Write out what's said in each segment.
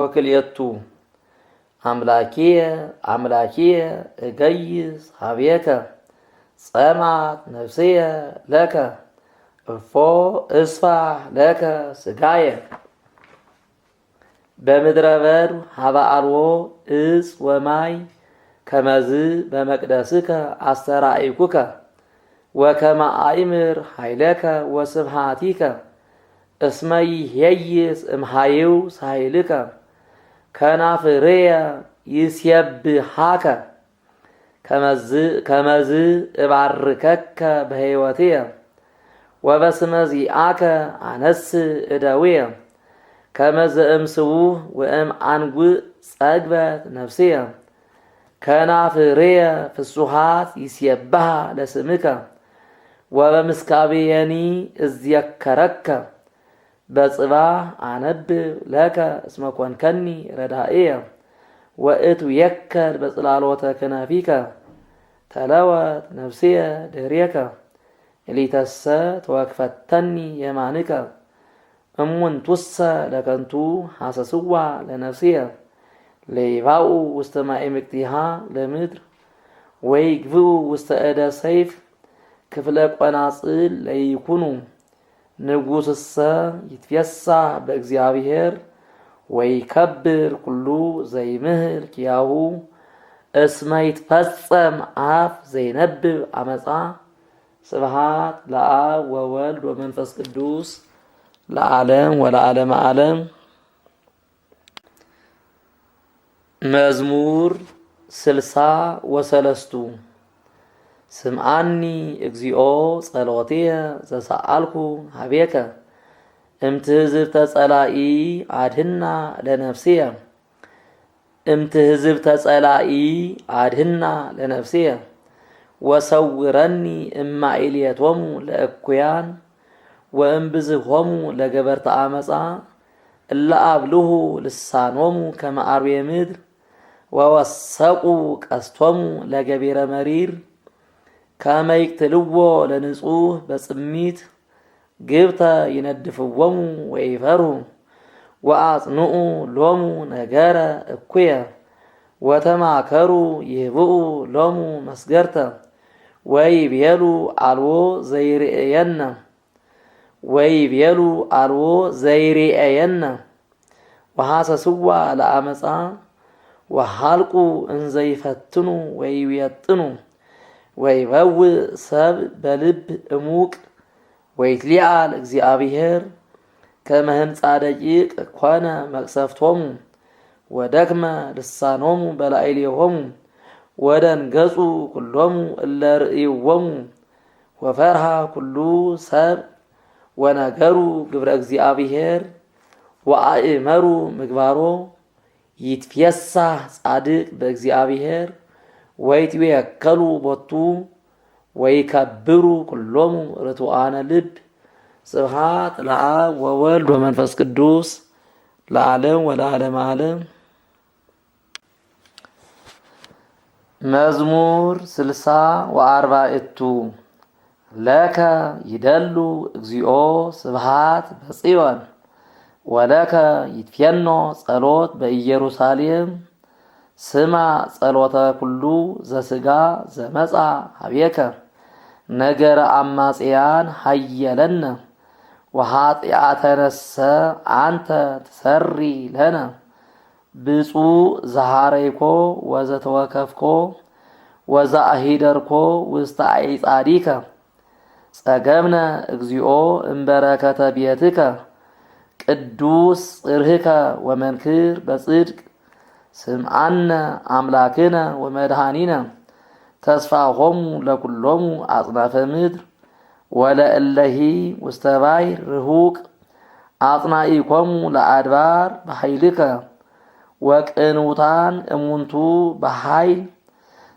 ወክልኤቱ አምላኪየ አምላኪየ እገይስ ሀቤከ ጸማት ነፍስየ ለከ እፎ እስፋሕ ለከ ስጋየ። በምድረ በድ ሀበ አልቦ እፅ ወማይ ከመዝ በመቅደስከ አስተራኢኩከ ወከመ አእምር ኃይለከ ወስብሐቲከ እስመ ይኄይስ እምኃይው ሳይልከ ከናፍርየ ይሴብሐከ ከመዝ እባርከከ በሕይወትየ ወበስመ ዚአከ አነስእ እደውየ ከመዝ እምስቡሕ ወእም አንጉእ ጸግበት ነፍስየ ከናፍርየ ፍሱሓት ይሴብሐ ለስምከ ወበምስካብየኒ እዝየከረከ በጽባሕ አነብብ ለከ እስመ ኮንከኒ ረዳእየ ወእትውየከል በጽላሎተ ክነፊከ ተለወት ነፍስየ ድኅሬከ እሊተሰ ተወክፈተኒ የማንከ እሙንቱሰ ለከንቱ ሐሰስዋ ለነፍስየ ለይባኡ ውስተ ማእምቅቲሃ ለምድር ወይግብኡ ውስተ እደ ሰይፍ ክፍለ ቆናጽል ለይኩኑ ንጉሥሰ ይትፌሳህ በእግዚአብሔር ወይከብር ኩሉ ዘይምህር ኪያሁ እስመ ይትፈጸም አፍ ዘይነብብ አመፃ። ስብሐት ለአብ ወወልድ ወመንፈስ ቅዱስ ለዓለም ወለዓለመ ዓለም። መዝሙር 63 ስምዓኒ እግዚኦ ጸሎትየ ዘሰአልኩ ሀቤከ እምትሕዝብተ ጸላኢ አድህና ለነፍስየ እምትሕዝብተ ጸላኢ አድህና ለነፍስየ ወሰውረኒ እማኢልየቶሙ ለእኩያን ወእምብዝሖሙ ለገበርተ አመፃ እለ አብልሁ ልሳኖሙ ከመ አርዌ ምድር ወወሰቁ ቀስቶሙ ለገቢረ መሪር ከመ ይቅትልዎ ለንጹሕ በጽሚት ግብተ ይነድፍዎሙ ወይፈርሁ ወአጽንዑ ሎሙ ነገረ እኩየ ወተማከሩ ይህብኡ ሎሙ መስገርተ ወይቤሉ አልቦ ዘይርኤየነ ወይቤሉ አልቦ ዘይርኤየነ ወሐሰስዋ ለአመፃ ወሃልቁ እንዘይፈትኑ ወይቤጥኑ ወይበውእ ሰብ በልብ እሙቅ ወይትሊዓል እግዚአብሔር ከመ ህንፃ ደቂቅ ኮነ መቅሰፍቶሙ ወደክመ ልሳኖሙ በላዕሌሆሙ ወደንገጹ ኩሎሙ እለ ርእይዎሙ ወፈርሃ ኩሉ ሰብ ወነገሩ ግብረ እግዚአብሔር ወአእመሩ ምግባሮ ይትፌሳህ ጻድቅ በእግዚአብሔር ወይትዌከሉ ቦቱ ወይከብሩ ኩሎሙ ርቱዓነ ልብ። ስብሐት ለአብ ወወልድ ወመንፈስ ቅዱስ ለዓለም ወለዓለመ ዓለም። መዝሙር 64 ለከ ይደሉ እግዚኦ ስብሐት በጽዮን ወለከ ይትፌኖ ጸሎት በኢየሩሳሌም ስማ ጸሎተ ኩሉ ዘሥጋ ዘመጻ ሀቤከ ነገረ አማጽያን ሀየለነ ወኃጢአተነሰ አንተ ትሰሪ ለነ ብፁዕ ዘሃረይኮ ወዘተወከፍኮ ወዘአሂደርኮ ውስተ አዕጻዲከ ጸገምነ እግዚኦ እምበረከተ ቤትከ ቅዱስ ጽርህከ ወመንክር በጽድቅ ስምዓነ አምላክነ ወመድኃኒነ ተስፋሆሙ ለኩሎሙ አጽናፈ ምድር ወለእለሂ ውስተ ባሕር ርሁቅ አጽናኢኮሙ ለአድባር በኃይልከ ወቅንውታን እሙንቱ በኃይል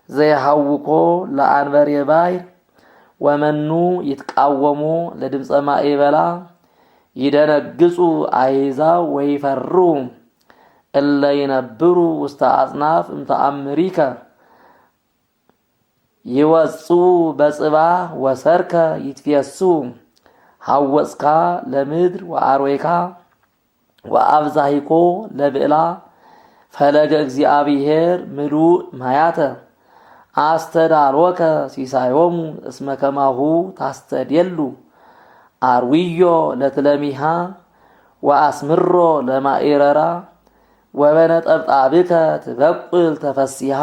ዘይሃውኮ ለአንበሬ ባሕር ወመኑ ይትቃወሙ ለድምፀ ማዕበላ ይደነግጹ አሕዛብ ወይፈርሁ እለ ይነብሩ ውስተ አጽናፍ እምተአምሪከ ይወፁ በጽባሕ ወሰርከ ይትፌሱ ሐወፅካ ለምድር ወአርዌካ ወአብዛሂኮ ለብዕላ ፈለገ እግዚአብሔር ምሉእ ማያተ አስተዳሎከ ሲሳዮሙ እስመ ከማሁ ታስተድየሉ አርዊዮ ለትለሚሃ ወአስምሮ ለማኢረራ ወበነጠብጣብከ ትበቁል ተፈሲሃ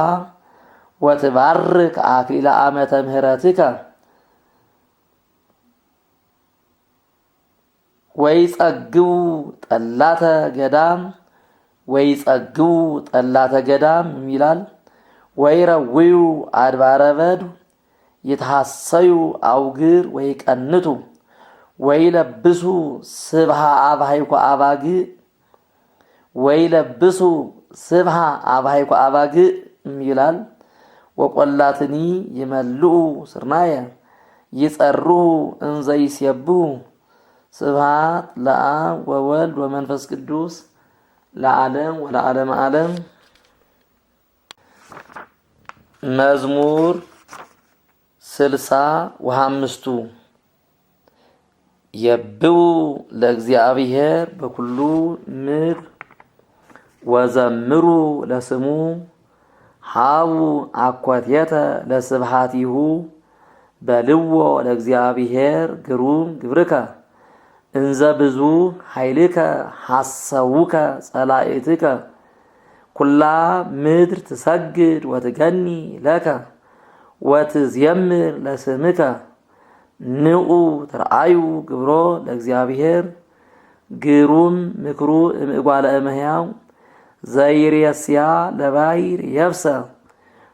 ወትባርክ አክሊለ ዓመተ ምህረትከ ወይጸግቡ ጠላተ ገዳም ወይጸግቡ ጠላተ ገዳም ይላል። ወይረውዩ አድባረ በዱ ይትሐሰዩ አውግር ወይቀንቱ ወይለብሱ ስብሃ አብሃይኮ አባግዕ ወይለብሱ ስብሃ አብሃይኮ አባግዕ ይላል። ወቈላትኒ ይመልኡ ስርናየ ይጸርሁ እንዘ ይሴብሑ ስብሐት ለአብ ወወልድ ወመንፈስ ቅዱስ ለዓለም ወለዓለመ ዓለም። መዝሙር 65 የብኡ ለእግዚአብሔር በኩሉ ምድር ወዘምሩ ለስሙ ሃቡ አኮቴተ ለስብሐቲሁ በልዎ ለእግዚአብሔር ግሩም ግብርከ እንዘ ብዙ ኃይልከ ሐሰውከ ጸላእትከ ኩላ ምድር ትሰግድ ወትገኒ ለከ ወትዝየምር ለስምከ ንዑ ትርአዩ ግብሮ ለእግዚአብሔር ግሩም ምክሩ እምእጓለ እመሕያው ዘይሬስያ ለባሕር የብሰ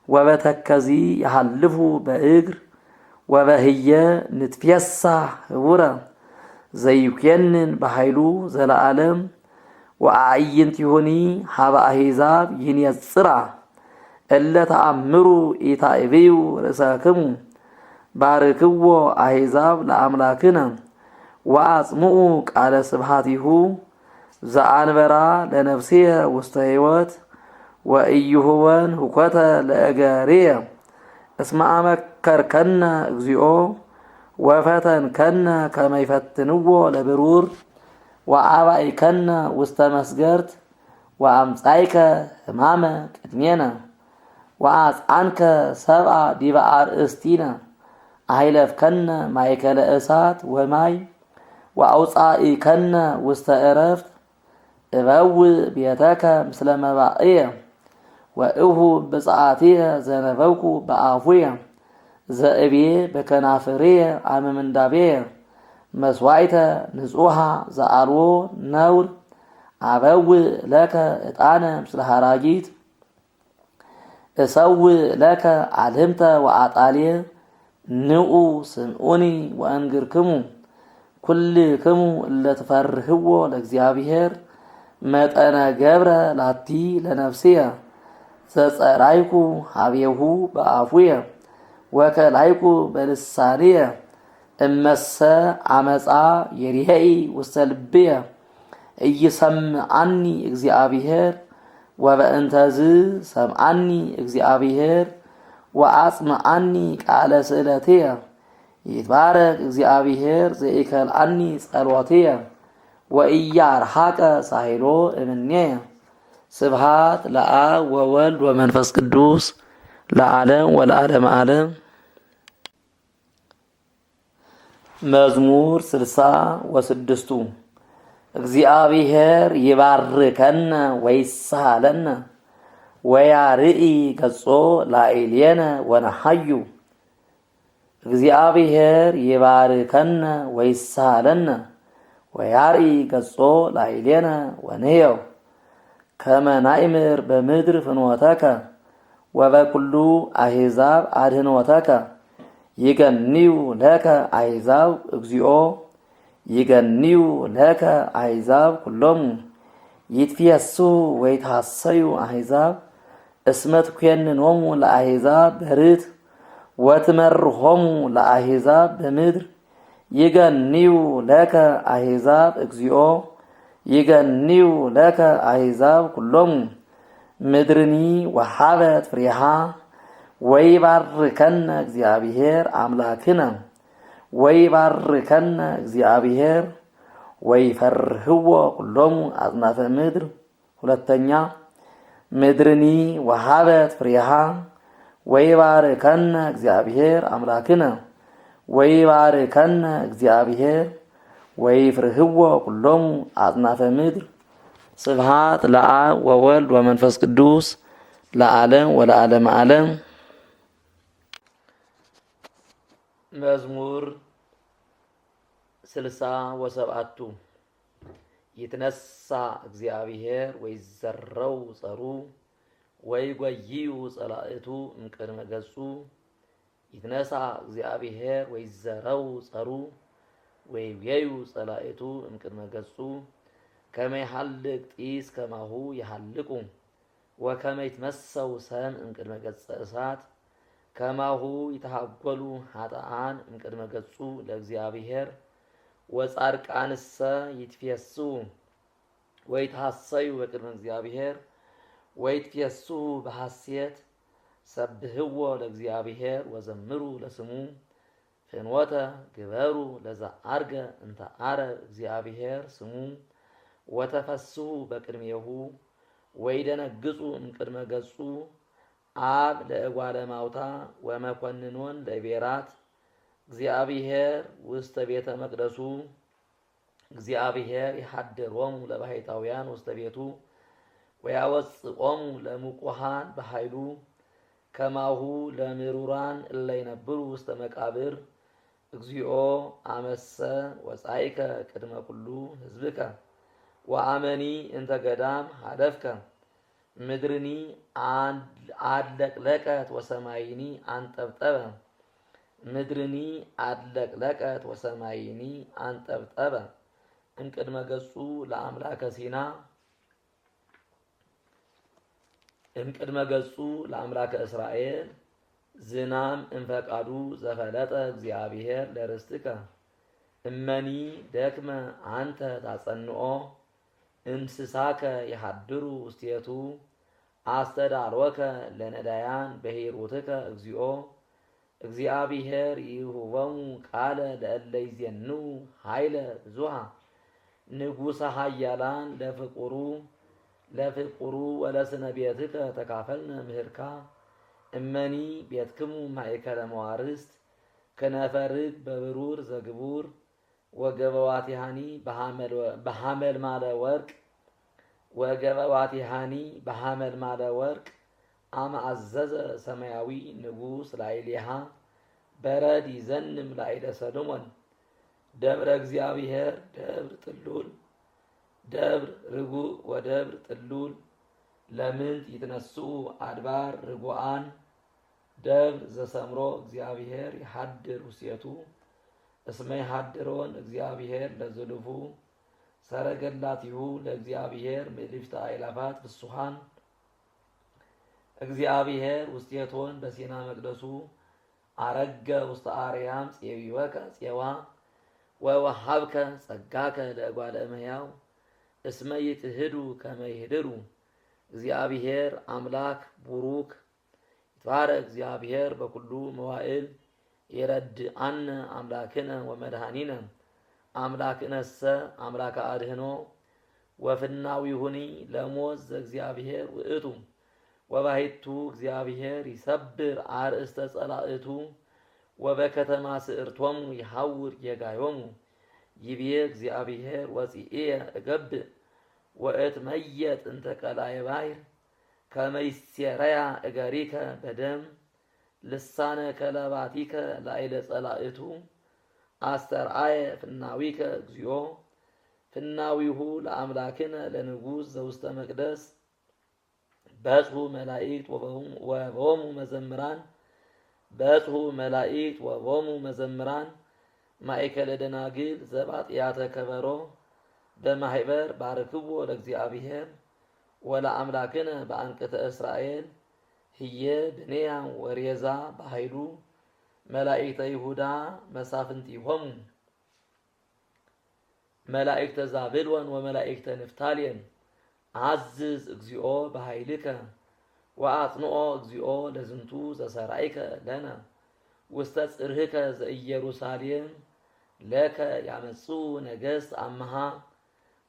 ወበተከዚ ያሃልፉ በእግር ወበህየ ንትፌሳህ ህቡረ ዘይኮንን በኃይሉ ዘለዓለም ወአዕይንቲሁኒ ሀበ አሕዛብ ይንጽራ እለ ተአምሩ ኢታዕብዩ ርእሰክሙ ባርክዎ አሕዛብ ለአምላክነ ወአጽምዑ ቃለ ስብሐቲሁ ዘአንበራ ለነፍስየ ውስተ ሕይወት ወኢይሁበን ሁኮተ ለእገርየ እስመ አመከርከነ እግዚኦ ወፈተንከነ ከመ ይፈትንዎ ለብሩር ወአባኢከነ ውስተ መስገርት ወአምጻእከ ሕማመ ቅድሜነ ወአጽአንከ ሰብአ ዲበ አርእስቲነ አሂለፍከነ ማእከለ እሳት ወማይ ወአውጻኢከነ ውስተ ዕረፍት እበውእ ቤተከ ምስለ መባእየ ወእሁ ብፅዓትየ ዘነበብኩ በአፉየ ዘእብየ በከናፍርየ አመ ምንዳቤየ መስዋዕተ ንጹሃ ዘአልቦ ነውር አበውእ ለከ ዕጣነ ምስለ ሐራጊት እሰውእ ለከ አልህምተ ወአጣልየ ንዑ ስምዑኒ ወእንግርክሙ ኩልክሙ እለ ትፈርህዎ ለእግዚአብሔር መጠነ ገብረ ላቲ ለነፍስየ ዘጸራይኩ ሀቤሁ በአፉየ ወከላይኩ በልሳንየ እመሰ አመፃ የሪሄኢ ውስተ ልብየ ኢይሰምዓኒ እግዚአብሔር ወበእንተዝ ሰምዓኒ እግዚአብሔር ወአጽምዓኒ ቃለ ስእለትየ ይትባረክ እግዚአብሔር ዘኢከልአኒ ጸሎትየ ወኢያርሐቀ ሳሂሎ እምኔየ ስብሐት ለአብ ወወልድ ወመንፈስ ቅዱስ ለዓለም ወለዓለመ ዓለም። መዝሙር 66 እግዚአብሔር ይባርከነ ወይሳለነ ወያርኢ ገጾ ላዕሌነ ወነሐዩ። እግዚአብሔር ይባርከነ ወይሳለነ ወያርኢ ገጾ ላዕሌነ ወንሕየው ከመ ናእምር በምድር ፍኖተከ ወበኩሉ አሕዛብ አድኅኖተከ ይገንዩ ለከ አሕዛብ እግዚኦ ይገንዩ ለከ አሕዛብ ኩሎሙ ይትፌስሑ ወይትሐሰዩ አሕዛብ እስመ ትኰንኖሙ ለአሕዛብ በርት ወትመርሖሙ ለአሕዛብ በምድር ይገንዩ ለከ አሕዛብ እግዚኦ ይገንዩ ለከ አሕዛብ ኩሎሙ ምድርኒ ወሃበት ፍሬሃ ወይባርከነ እግዚአብሔር አምላክነ ወይባርከነ እግዚአብሔር ወይፈርህዎ ኩሎሙ አጽናፈ ምድር። ሁለተኛ ምድርኒ ወሃበት ፍሬሃ ወይባርከነ እግዚአብሔር አምላክነ ወይባርከነ እግዚአብሔር ወይፍርህዎ ኩሎሙ አጽናፈ ምድር። ስብሐት ለአብ ወወልድ ወመንፈስ ቅዱስ ለዓለም ወለዓለመ ዓለም። መዝሙር 67 ይትነሳ እግዚአብሔር ወይዘረው ጸሩ ወይጎይዩ ጸላእቱ እምቅድመ ገጹ። ይትነሳ እግዚአብሔር ወይዘረው ጸሩ ወይጎይዩ ጸላእቱ እምቅድመ ገጹ። ከመ ይሐልቅ ጢስ ከማሁ ይሐልቁ ወከመ ይትመሰው ሰም እምቅድመ ገጸ እሳት። ከማሁ ይተሃጐሉ ኃጥኣን እምቅድመ ገጹ ለእግዚአብሔር ወጻድቃንሰ ይትፌስሑ ወይትሐሰዩ በቅድመ እግዚአብሔር ወይትፌስሑ በሐሴት። ሰብህዎ ለእግዚአብሔር ወዘምሩ ለስሙ ፍኖተ ግበሩ ለዘዐርገ እንተ ዐረገ እግዚአብሔር ስሙ። ወተፈስሑ በቅድሜሁ ወይደነግጹ እምቅድመ ገጹ። አብ ለእጓለ ማውታ ወመኰንኖን ለቤራት። እግዚአብሔር ውስተ ቤተ መቅደሱ እግዚአብሔር ይሐድሮሙ ለባሕታውያን ውስተ ቤቱ ወያወጽኦሙ ለምቁሃን በኃይሉ። ከማሁ ለምሩራን እለ ይነብሩ ውስተ መቃብር። እግዚኦ አመሰ ወጻኢከ ቅድመ ኩሉ ሕዝብከ ወአመኒ እንተ ገዳም ሀደፍከ። ምድርኒ አድለቅለቀት ወሰማይኒ አንጠብጠበ። ምድርኒ አድለቅለቀት ወሰማይኒ አንጠብጠበ። እምቅድመ ገጹ ለአምላከ ሲና እምቅድመ ገጹ ለአምላከ እስራኤል። ዝናም እንፈቃዱ ዘፈለጠ እግዚአብሔር ለርስትከ። እመኒ ደክመ አንተ ታጸንኦ እንስሳከ የሐድሩ ውስቴቱ። አስተዳልወከ ለነዳያን በሂሩትከ እግዚኦ። እግዚአብሔር ይሁቦሙ ቃለ ለእለ ይዜንዉ ኃይለ ብዙኃ። ንጉሠ ኃያላን ለፍቁሩ ወለስነ ቤትከ ተካፈልነ ምህርካ። እመኒ ቤትክሙ ማእከለ መዋርስት ከነፈ ርግብ በብሩር ዘግቡር። ወገበዋቲሃኒ በሐመልማለ ወርቅ ወገበዋቲሃኒ በሐመልማለ ወርቅ። አመ አዘዘ ሰማያዊ ንጉሥ ላዕሌሃ በረድ ይዘንም ላዕለ ሰሎሞን። ደብረ እግዚአብሔር ደብር ጥሉል ደብር ርጉእ ወደብር ጥሉል። ለምንት ይትነስኡ አድባር ርጉዓን። ደብር ዘሰምሮ እግዚአብሔር ይሐድር ውስቴቱ። እስመ ይሐድሮን እግዚአብሔር ለዝሉፉ። ሰረገላቲሁ ለእግዚአብሔር ምዕልፍተ አእላፋት ፍሱሃን። እግዚአብሔር ውስቴቶን በሲና መቅደሱ። አረገ ውስተ አርያም ፄዊወከ ፄዋ ወወሃብከ ጸጋከ ለእጓለ እመሕያው። እስመ ይትህዱ ከመ ይህድሩ እግዚአብሔር አምላክ ቡሩክ። ይትባረክ እግዚአብሔር በኩሉ መዋዕል። ይረድአነ አምላክነ ወመድኃኒነ። አምላክነሰ አምላከ አድህኖ። ወፍናዊሁኒ ለሞት ዘእግዚአብሔር ውእቱ። ወባሕቱ እግዚአብሔር ይሰብር አርእስተ ጸላእቱ። ወበከተማ ስእርቶሙ ይሐውር ጌጋዮሙ። ይቤ እግዚአብሔር ወፂእየ እገብእ ወእትመየጥ እንተ ቀላየ ባሕር። ከመ ይሴረያ እገሪከ በደም ልሳነ ከለባቲከ ላዕለ ጸላእቱ። አስተርአየ ፍናዊከ እግዚኦ። ፍናዊሁ ለአምላክነ ለንጉሥ ዘውስተ መቅደስ። በጽሑ መላእክት ወቦሙ መዘምራን። በጽሑ መላእክት ወቦሙ መዘምራን። ማእከለ ደናግል ዘባጥያተ ከበሮ። በማህበር ባርክዎ ለእግዚአብሔር ወለአምላክነ በአንቅተ እስራኤል። ህየ ብንያም ወሬዛ በኃይሉ። መላእክተ ይሁዳ መሳፍንቲሆሙ። መላእክተ ዛብሎን ወመላእክተ ንፍታሌም። አዝዝ እግዚኦ በኃይልከ ወአጽንኦ እግዚኦ ለዝንቱ ዘሰራይከ ለነ ውስተ ጽርህከ ዘኢየሩሳሌም። ለከ ያመጹ ነገሥት አመሃ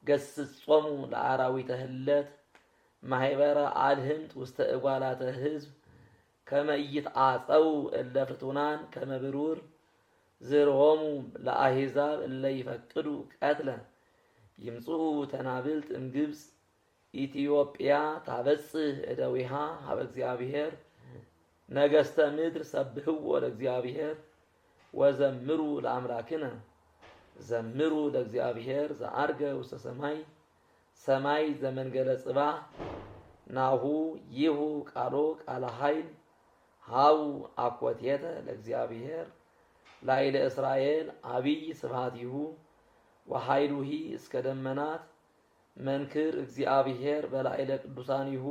ገስጾሙ ለአራዊተ ህለት ማህበረ አድህምት ውስተ እጓላተ ህዝብ ከመ ኢይትዓጸው እለ ፍቱናን ከመ ብሩር ዝርሆሙ ለአሕዛብ እለ ይፈቅዱ ቀትለ ይምጽኡ ተናብልት እምግብፅ ኢትዮጵያ ታበጽሕ እደዊሃ ሀበ እግዚአብሔር ነገሥተ ምድር ሰብህዎ ለእግዚአብሔር ወዘምሩ ለአምላክነ ዘምሩ ለእግዚአብሔር ዘአርገ ውስተ ሰማይ ሰማይ ዘመንገለ ጽባህ ናሁ ይሁ ቃሎ ቃለ ኃይል ሃው አኮቴተ ለእግዚአብሔር ላዕለ እስራኤል አብይ ስብሐቲሁ ወኃይሉሂ እስከ ደመናት መንክር እግዚአብሔር በላዕለ ቅዱሳኒሁ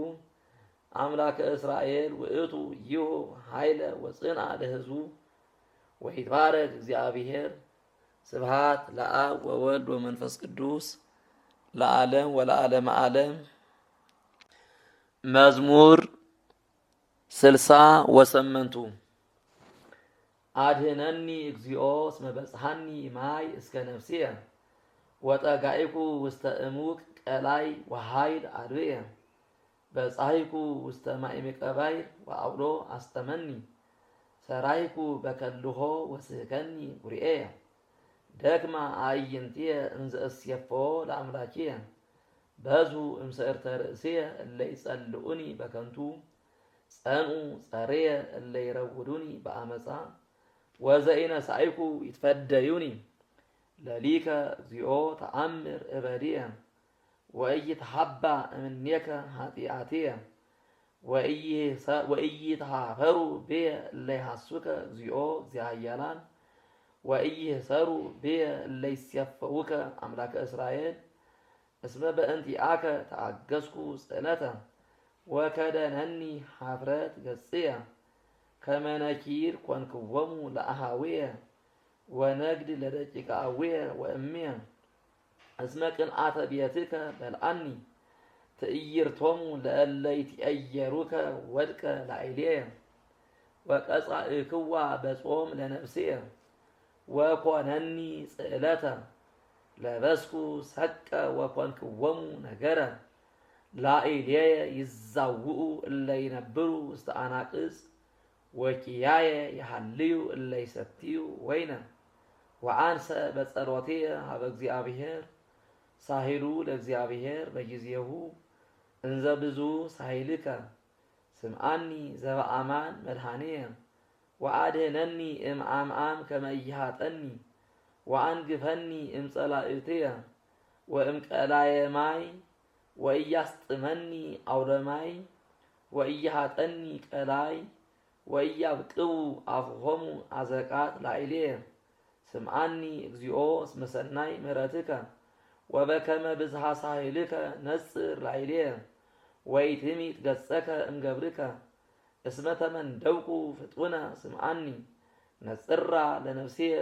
አምላከ እስራኤል ውእቱ ይሁ ኃይለ ወጽንዓ ለሕዝቡ ወይትባረክ እግዚአብሔር ስብሐት ለአብ ወወልድ ወመንፈስ ቅዱስ ለዓለም ወለዓለመ ዓለም። መዝሙር 68 አድኅነኒ እግዚኦ እስመ በጽሐኒ ማይ እስከ ነፍስየ ወጠጋኢኩ ውስተ እሙቅ ቀላይ ወኃይል አድብየ በጻሕይኩ ውስተ ማዕምቀ ባሕር ወዐውሎ አስጠመኒ ሰራይኩ በከልሆ ወስሕከኒ ጉርኤየ ደክማ አዕይንትየ እንዘ እስየፎ ለአምላክየ በዙ እምስዕርተ ርእስየ እለ ይጸልኡኒ በከንቱ ጸንዑ ጸርየ እለ ይረውዱኒ በአመፃ ወዘኢነሣእኩ ይትፈደዩኒ ለሊከ እግዚኦ ተአምር እበድየ ወኢይትሐባ እምኔከ ኃጢአትየ ወኢይትሃፈሩ ብየ እለ ይሐሱከ እግዚኦ እግዚአብሔራን ወኢይህሰሩ ብየ እለ ይሴፈውከ አምላከ እስራኤል እስመ በእንቲአከ ተአገስኩ ጽዕለተ ወከደነኒ ኀፍረት ገጽየ ከመ ነኪር ኮንክዎሙ ለአኀውየ ወነግድ ለደቂቀ አቡየ ወእምየ እስመ ቅንዓተ ቤትከ በልዓኒ ትዕይርቶሙ ለእለ ይትዔየሩከ ወድቀ ላዕሌየ ወቀጻእክዋ በጾም ለነፍስየ ወኮነኒ ጽዕለተ ለበስኩ ሰቀ ወኮንክዎሙ ነገረ ላዕሌየ ይዛውኡ እለ ይነብሩ ውስተ አናቅጽ ወኪያየ ይሃልዩ እለ ይሰትዩ ወይነ ወአንሰ በጸሎትየ ሀበ እግዚአብሔር ሳሂሉ ለእግዚአብሔር በጊዜሁ እንዘ ብዙ ሳሂልከ ስምዓኒ ዘበአማን መድኃኒየ ወአድኅነኒ እምዓምዓም ከመ ኢይሃጠኒ ወአንግፈኒ እምጸላእትየ ወእምቀላየ ማይ ወኢያስጥመኒ አውደ ማይ ወኢይሃጠኒ ቀላይ ወኢያብቅዑ አፍሆሙ አዘቃት ላዕሌየ ስምዓኒ እግዚኦ እስመ ሰናይ ምሕረትከ ወበከመ ብዝሃ ሳሂልከ ነጽር ላዕሌየ ወኢትሚጥ ገጸከ እምገብርከ እስመ ተመንደውኩ ፍጡነ ስምዓኒ ነጽራ ለነፍስየ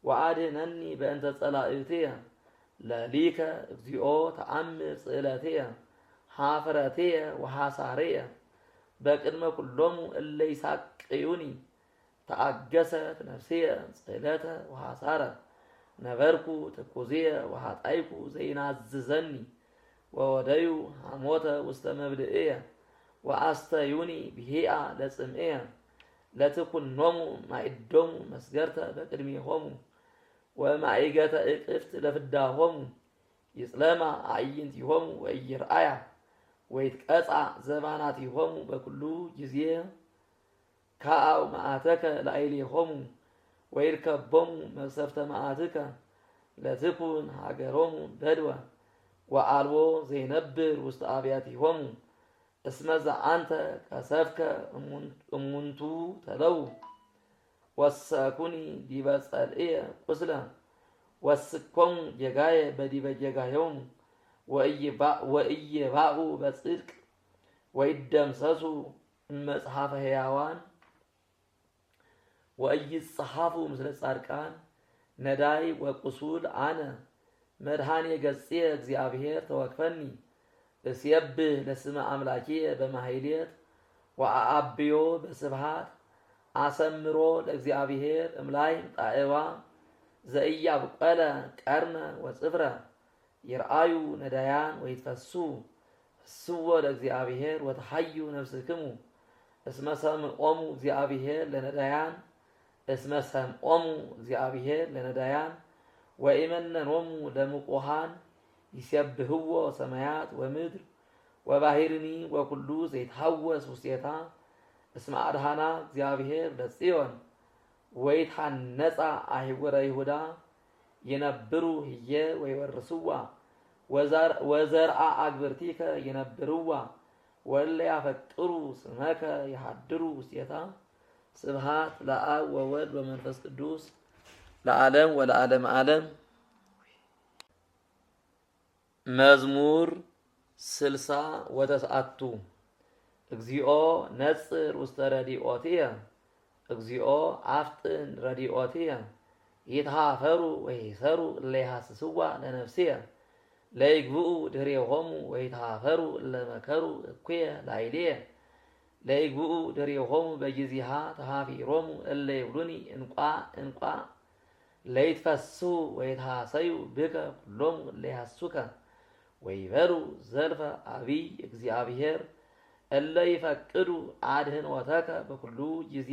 ወአድኅነኒ በእንተ ጸላእትየ ለሊከ እግዚኦ ተአምር ጽዕለትየ ኀፍረትየ ወሐሳርየ በቅድመ ኩሎሙ እለ ይሳቅዩኒ ተአገሰት ነፍስየ ጽዕለተ ወሐሳረ ነበርኩ ትኩዝየ ወኃጣይኩ ዘይናዝዘኒ ወወደዩ ሐሞተ ውስተ መብልዕየ ወአስተዩኒ ብሂአ ለጽምዕየ ለትኩኖሙ ማዕዶሙ መስገርተ በቅድሜሆሙ ወማዕገተ እቅፍት ለፍዳሆሙ ይጽለማ አዕይንቲሆሙ ወኢይርአያ ወይትቀጻ ዘባናቲሆሙ በኩሉ ጊዜ ከአው መዓተከ ላዕሌሆሙ ወይርከቦሙ መቅሰፍተ መዓትከ ለትኩን ሀገሮሙ በድወ ወአልቦ ዘይነብር ውስተ አብያቲሆሙ እስመ ዘአንተ ከሰፍከ እሙንቱ ተለው ወሰኩኒ ዲበ ጸልእየ ቁስለ ወስኮሙ ጌጋየ በዲበ ጌጋዮሙ ወኢይባኡ በጽድቅ ወይደምሰሱ እመጽሐፈ ሕያዋን ወኢይጸሐፉ ምስለ ጻድቃን ነዳይ ወቁሱል አነ መድኃኔ ገጽየ እግዚአብሔር ተወክፈኒ እስየብህ ለስመ አምላኪየ በማሕሌት ወአአብዮ በስብሐት አሰምሮ ለእግዚአብሔር እምላይም ጣዕባ ዘኢያብቆለ ቀርነ ወጽፍረ ይርአዩ ነዳያን ወይትፈሱ ፍስዎ ለእግዚአብሔር ወተሐዩ ነፍስክሙ እስመ ሰምዖሙ እግዚአብሔር ለነዳያን እስመ ሰምዖሙ እግዚአብሔር ለነዳያን ወኢመነኖሙ ለምቁሃን ይሴብህዎ ሰማያት ወምድር ወባሕርኒ ወኩሉ ዘይትሐወስ ውስቴታ እስመ አድኃና እግዚአብሔር ለጽዮን ወይትሐነጻ አህጉረ ይሁዳ ይነብሩ ህየ ወይወርስዋ ወዘርአ አግብርቲከ ይነብርዋ ወለ ያፈቅሩ ስመከ ይሃድሩ ውስቴታ። ስብሐት ለአብ ወወልድ ወመንፈስ ቅዱስ ለዓለም ወለዓለመ ዓለም። መዝሙር 60 እግዚኦ ነጽር ውስተ ረዲኦትየ እግዚኦ አፍጥን ረዲኦትየ ይትሃፈሩ ወይሰሩ እለ ይሐስስዋ ለነፍስየ ለይግብኡ ድሬሆሙ ወይትሃፈሩ እለ መከሩ እኩየ ላዕሌየ ለይግብኡ ድሬሆሙ በጊዜሃ ተሃፊሮሙ እለ ይብሉኒ እንቋ እንቋ ለይትፈስሑ ወይትሐሰዩ ብከ ኩሎሙ እለ ይሐሱከ ወይበሉ ዘልፈ አቢይ እግዚአብሔር እለ ይፈቅዱ አድኅኖተከ በኩሉ ጊዜ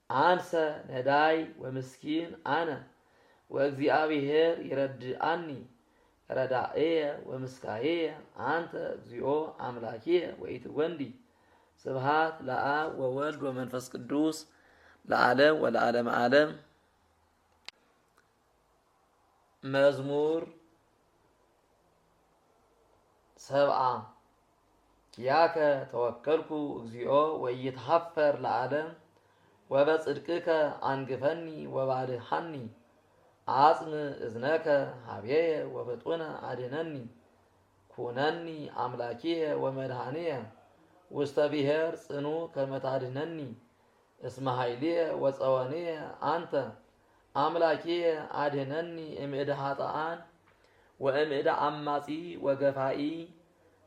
አንሰ ነዳይ ወምስኪን አነ ወእግዚአብሔር ይረድአኒ ረዳእየ ወምስካየ አንተ እግዚኦ አምላኪየ ወኢትወንዲ። ስብሐት ለአብ ወወልድ ወመንፈስ ቅዱስ ለዓለም ወለዓለመ ዓለም። መዝሙር 70 ያከ ተወከልኩ እግዚኦ ወኢይትሐፈር ለዓለም ወበጽድቅከ አንግፈኒ ወባልሐኒ አጽም እዝነከ ሀብየየ ወፍጡነ አድኅነኒ ኩነኒ አምላኪየ ወመድኃኒየ ውስተ ብሔር ጽኑ ከመ ታድኅነኒ እስመ ኃይልየ ወጸወንየ አንተ አምላኪየ አድኅነኒ እምእደ ኃጥኣን ወእምእደ አማጺ ወገፋኢ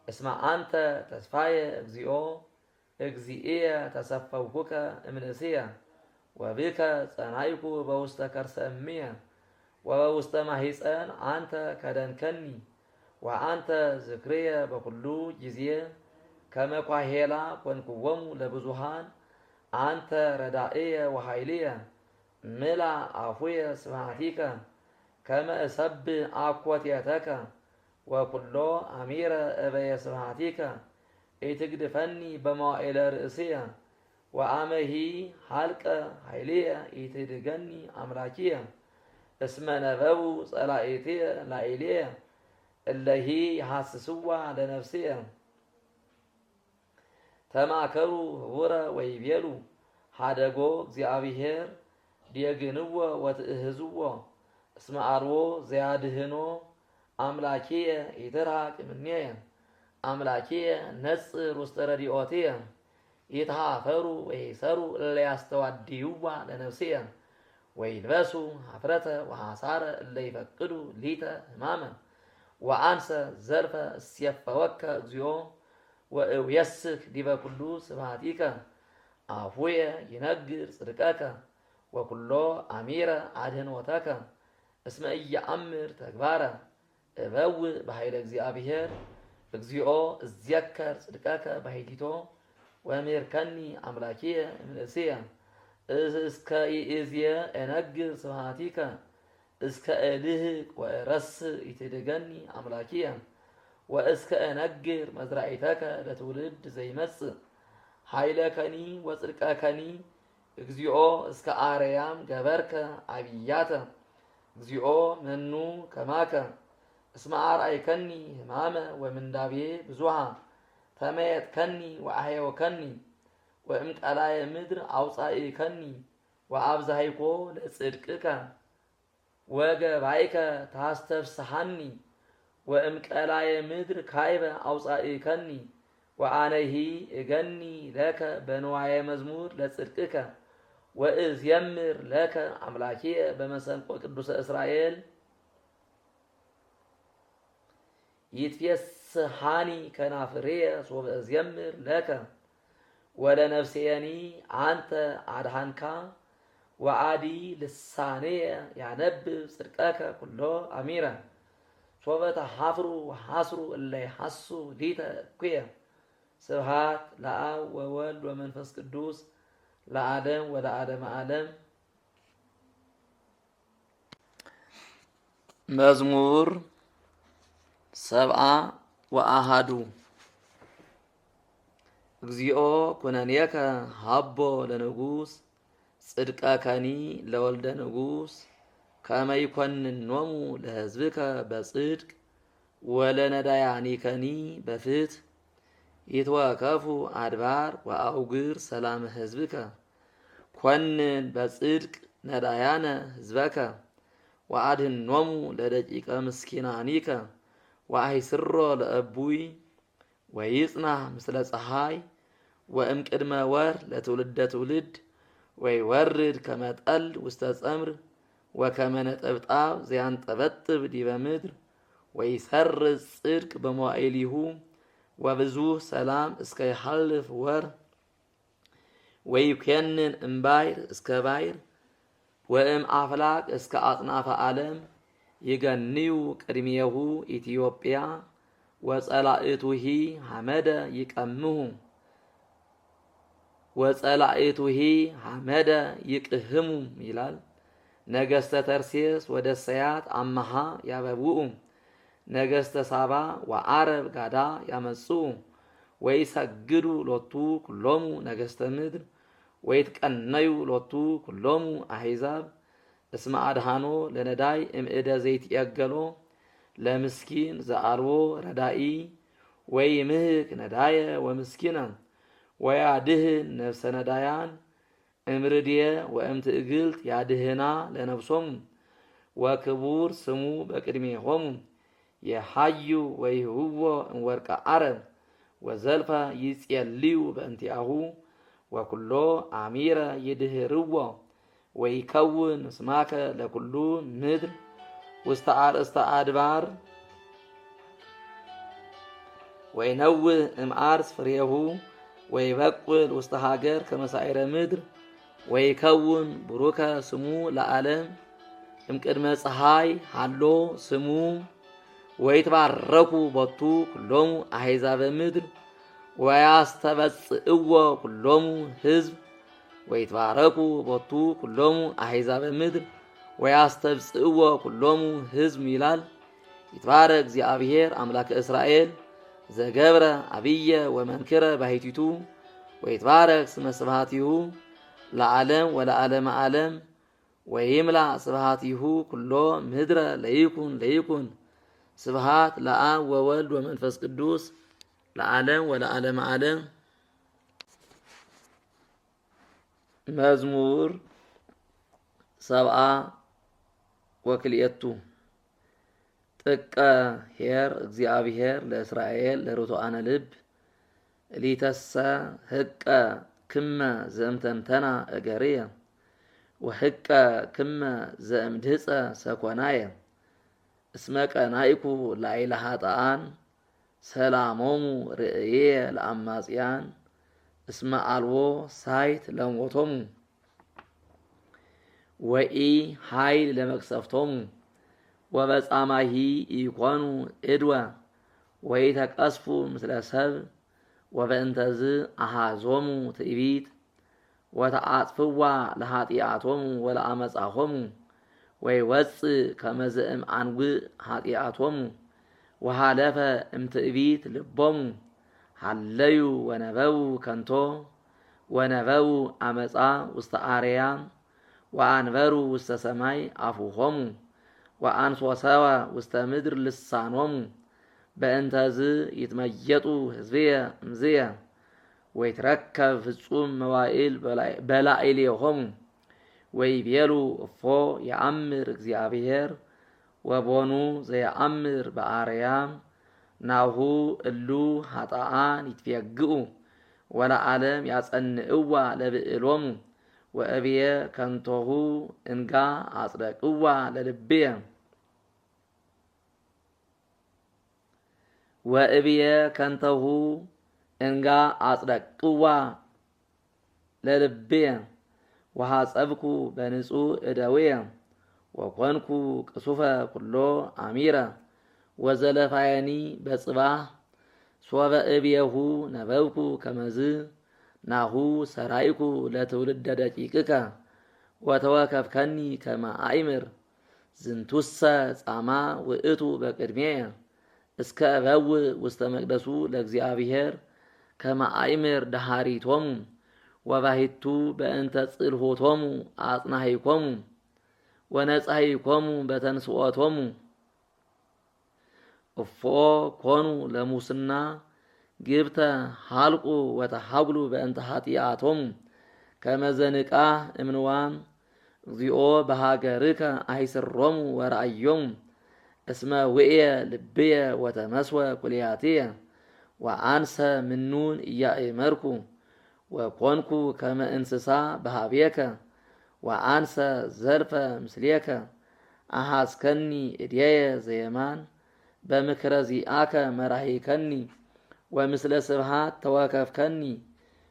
እስመ አንተ ተስፋየ እግዚኦ እግዚእየ ተሰፈውኩከ እምንእስየ ወብከ ጸናይኩ በውስተ ከርሰ እምየ ወበውስተ ማሂፀን አንተ ከደንከኒ ወአንተ ዝክርየ በኩሉ ጊዜ ከመ ኳሄላ ኮንክዎሙ ለብዙሃን አንተ ረዳእየ ወኃይልየ ምላ አፉየ ስብሐቲከ ከመ እሰብሕ አኮቴተከ ወኩሎ አሚረ እበየ ስብሐቲከ ኢትግድፈኒ በመዋዕለ ርእስየ ወአመሂ ሀልቀ ኃይልየ ኢትድገኒ አምላኪየ እስመ ነበቡ ጸላኢትየ ላዕሌየ እለሂ ይሐስስዋ ለነፍስየ ተማከሩ ህቡረ ወይቤሉ ሀደጎ እግዚአብሔር ዲየግንዎ ወትእህዝዎ እስመ አልቦ ዘያድኅኖ አምላኪየ ኢትርሐቅ እምኔየ አምላኪየ ነጽር ውስተ ረዲኦትየ ይትሃፈሩ ወይሰሩ እለ ያስተዋድይዋ ለነፍስየ ወይልበሱ ኀፍረተ ወሐሳረ እለ ይፈቅዱ ሊተ ሕማመ ወአንሰ ዘልፈ እሴፈወከ እግዚኦ ወእውየስክ ዲበ ኩሉ ስብሐቲከ አፉየ ይነግር ጽድቀከ ወኩሎ አሚረ አድኅኖተከ እስመ ኢየአምር ተግባረ እበውእ በኃይለ እግዚአብሔር እግዚኦ እዜከር ጽድቀከ ባሕቲቶ ወእምርከኒ አምላኪየ እምርእስየ እስከ ይእዝየ እነግር ስብሐቲከ እስከ እልህቅ ወእረስእ ኢትድገኒ አምላኪየ ወእስከ እነግር መዝራኢተከ ለትውልድ ዘይመጽእ ኃይለከኒ ወጽድቀከኒ እግዚኦ እስከ አርያም ገበርከ አብያተ እግዚኦ መኑ ከማከ እስመ አርአይከኒ ሕማመ ወምንዳቤ ብዙኃ ተመየጥከኒ ወአሕየውከኒ ወእምቀላየ ምድር አውፃኢከኒ ወአብዛሂኮ ለጽድቅከ ወገባይከ ታስተፍስሐኒ ወእምቀላየ ምድር ካይበ አውፃኢከኒ ወአነሂ እገኒ ለከ በንዋየ መዝሙር ለጽድቅከ ወእዝየምር ለከ አምላኪየ በመሰንቆ ቅዱሰ እስራኤል ይትፌስሐኒ ከናፍርየ ሶበ እዝየምር ለከ ወለነፍስየኒ አንተ አድኃንካ ወአዲ ልሳኔየ ያነብብ ጽድቀከ ኩሎ አሚረ ሶበተ ሐፍሩ ወሐስሩ እለ ይሐሱ ሊተ እኩየ ስብሐት ለአብ ወወልድ ወመንፈስ ቅዱስ ለዓለም ወለዓለመ ዓለም። መዝሙር 71 እግዚኦ ኩነኔከ ሀቦ ለንጉሥ ጽድቀከኒ ለወልደ ንጉሥ ከመ ይኰንኖሙ ለሕዝብከ በጽድቅ ወለነዳያኒከኒ በፍትሕ ይትወከፉ አድባር ወአውግር ሰላም ሕዝብከ ኰንን በጽድቅ ነዳያነ ሕዝበከ ወአድኅኖሙ ለደቂቀ ምስኪናኒከ ወአይስሮ ለእቡይ ወይጽናሕ ምስለ ፀሐይ ወእምቅድመ ወር ለትውልደ ትውልድ ወይወርድ ከመ ጠል ውስተ ጸምር ወከመ ነጠብጣብ ዘያንጠበጥብ ዲበ ምድር ወይሰርጽ ጽድቅ በመዋዕሊሁ ወብዙሕ ሰላም እስከ ይሐልፍ ወር ወይኰንን እምባይር እስከ ባይር ወእም አፍላቅ እስከ አጽናፈ ዓለም ይገንዩ ቅድሜሁ ኢትዮጵያ ወጸላእቱሂ ሐመደ ይቀምሁ ወጸላእቱሂ ሐመደ ይቅህሙ ይላል። ነገሥተ ተርሴስ ወደሰያት አመሃ ያበብኡ ነገሥተ ሳባ ወዓረብ ጋዳ ያመጽኡ ወይሰግዱ ሎቱ ኩሎሙ ነገሥተ ምድር ወይትቀነዩ ሎቱ ኩሎሙ አሕዛብ እስመ አድኃኖ ለነዳይ እምእደ ዘይትየገሎ ለምስኪን ዘአልቦ ረዳኢ ወይምህክ ነዳየ ወምስኪነ ወያድህን ነፍሰ ነዳያን እምርድየ ወእምትእግልት ያድህና ለነፍሶሙ ወክቡር ስሙ በቅድሜሆሙ የሐዩ ወይህውዎ እምወርቀ ዓረብ ወዘልፈ ይጼልዩ በእንቲአሁ ወኩሎ አሚረ ይድህርዎ ወይከውን እስማከ ለኩሉ ምድር ውስተ አርእስተ አድባር ወይነውህ እምአርስ ፍሬሁ ወይበቁል ውስተ ሀገር ከመሳይረ ምድር ወይከውን ቡሩከ ስሙ ለዓለም እምቅድመ ፀሐይ ሃሎ ስሙ ወይትባረኩ ቦቱ ኩሎሙ አሕዛበ ምድር ወያስተበጽእዎ ኩሎሙ ሕዝብ ወይትባረኩ ቦቱ ኩሎሙ አሕዛበ ምድር ወያስተብጽእዎ ኩሎሙ ሕዝብ ይላል። ይትባረክ እግዚአብሔር አምላከ እስራኤል ዘገብረ አብየ ወመንክረ ባሕቲቱ ወይትባረክ ስመ ስብሐቲሁ ለዓለም ወለዓለመ ዓለም ወይምላ ስብሐቲሁ ኩሎ ምድረ ለይኩን ለይኩን ስብሐት ለአብ ወወልድ ወመንፈስ ቅዱስ ለዓለም ወለዓለመ ዓለም። መዝሙር 72 ጥቀ ኄር እግዚአብሔር ለእስራኤል ለርቱዓነ ልብ ሊተሰ ህቀ ክመ ዘእምተንተና እገርየ ወህቀ ክመ ዘእምድህፀ ሰኮናየ እስመ ቀናኢኩ ላዕለ ኃጥኣን ሰላሞሙ ርእየ ለአማጽያን እስመ አልቦ ሳይት ለሞቶሙ ወኢ ኃይል ለመቅሰፍቶሙ ወበጻማሂ ኢኮኑ እድወ ወይተቀስፉ ምስለ ሰብ ወበእንተዝ አሃዞሙ ትዕቢት ወተአጽፍዋ ለኃጢአቶሙ ወለአመጻሆሙ ወይወፅእ ከመ ዘእምአንጉዕ ኃጢአቶሙ ወሃለፈ እምትዕቢት ልቦሙ ሃለዩ ወነበቡ ከንቶ ወነበቡ አመፃ ውስተ አርያም ወአንበሩ ውስተ ሰማይ አፉሆሙ ወአንሶሰወ ውስተ ምድር ልሳኖሙ በእንተዝ ይትመየጡ ሕዝብየ እምዝየ ወይትረከብ ፍጹም መዋዕል በላዕሌሆሙ ወይቤሉ እፎ የአምር እግዚአብሔር ወቦኑ ዘየአምር በአርያም ናሁ እሉ ኃጥኣን ይትፌግኡ ወለዓለም ያጸንዕዋ ለብዕሎሙ ወእብየ ከንቶሁ እንጋ አጽደቅዋ ለልብየ ወእብየ ከንተሁ እንጋ አጽደቅዋ ለልብየ ወሐጸብኩ በንጹሕ እደውየ ወኮንኩ ቅሱፈ ኩሎ አሚረ ወዘለፋየኒ በጽባህ ሶበ እብየሁ ነበብኩ ከመዝ ናሁ ሰራይኩ ለትውልደ ደቂቅከ ወተወከፍከኒ ከመ አእምር ዝንቱሰ ጻማ ውእቱ በቅድሜየ እስከ እበውእ ውስተ መቅደሱ ለእግዚአብሔር ከመ አእምር ደሃሪቶሙ ወባሂቱ በእንተ ጽልሖቶሙ አጽናሂኮሙ ወነጻሂኮሙ በተንስኦቶሙ እፎ ኮኑ ለሙስና ግብተ ሀልቁ ወተሃጉሉ በእንተ ኃጢአቶሙ ከመ ዘንቃህ እምንዋም እግዚኦ በሃገርከ አይስሮሙ ወረአዮሙ እስመ ውእየ ልብየ ወተመስወ ኩልያትየ ወአንሰ ምኑን እያእመርኩ ወኮንኩ ከመ እንስሳ በሃቤከ ወአንሰ ዘልፈ ምስሌከ አሐስከኒ እድየ ዘየማን በምክረ ዚአከ መራሂከኒ ወምስለ ስብሃት ተወከፍከኒ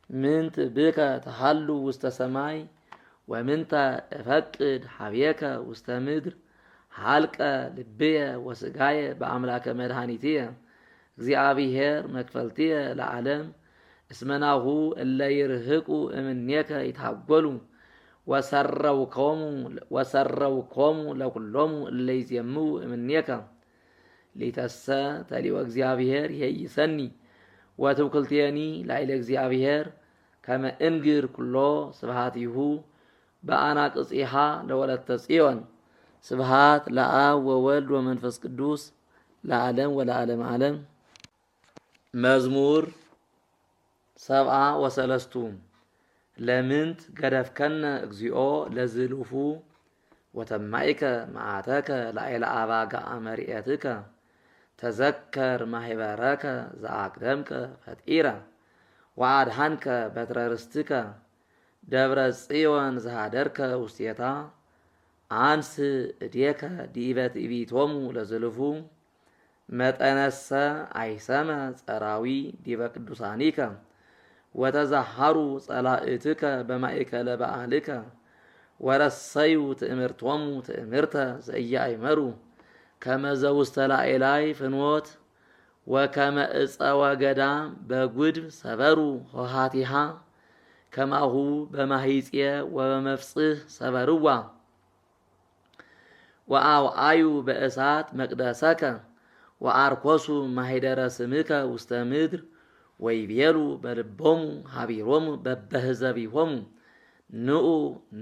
ምንት ብከ ተሃሉ ውስተ ሰማይ ወምንተ እፈቅድ ሀቤከ ውስተ ምድር ሀልቀ ልብየ ወስጋየ በአምላከ መድኃኒትየ እግዚአብሔር መክፈልትየ ለዓለም እስመናሁ እለ ይርህቁ እምኔከ ይታጎሉ ወሰረውኮሙ ለኩሎሙ እለ ይዜምው እምኔከ ሊተሰ ተሊወ እግዚአብሔር ይሄይሰኒ ወትውክልትየኒ ላዕለ እግዚአብሔር ከመ እንግር ኩሎ ስብሃቲሁ በአናቅጽሃ ለወለተ ጽዮን ስብሃት ለአብ ወወልድ ወመንፈስ ቅዱስ ለዓለም ወለዓለም ዓለም። መዝሙር 73 ለምንት ገደፍከነ እግዚኦ ለዝሉፉ ወተማይከ መዓተከ ላዕለ አባግዓ መርኤትከ ተዘከር ማህበረከ ዘአቅደምከ ፈጢረ ወአድሃንከ በትረ ርስትከ ደብረ ጽዮን ዘሃደርከ ውስቴታ አንስ እዴከ ዲበ ትዕቢቶሙ ለዝልፉ መጠነሰ አይሰመ ጸራዊ ዲበ ቅዱሳኒከ ወተዛሃሩ ጸላእትከ በማእከለ በዓልከ ወረሰዩ ትእምርቶሙ ትእምርተ ዘኢያእመሩ ከመ ዘውስተ ላዕላይ ፍኖት ወከመ ዕፀ ወገዳም በጉድፍ ሰበሩ ሆሃቲሃ ከማሁ በማሂጽየ ወበመፍጽህ ሰበርዋ ወአውአዩ በእሳት መቅደሰከ ወአርኮሱ ማሂደረ ስምከ ውስተ ምድር ወይቤሉ በልቦሙ ሀቢሮሙ በበህዘቢሆሙ ንዑ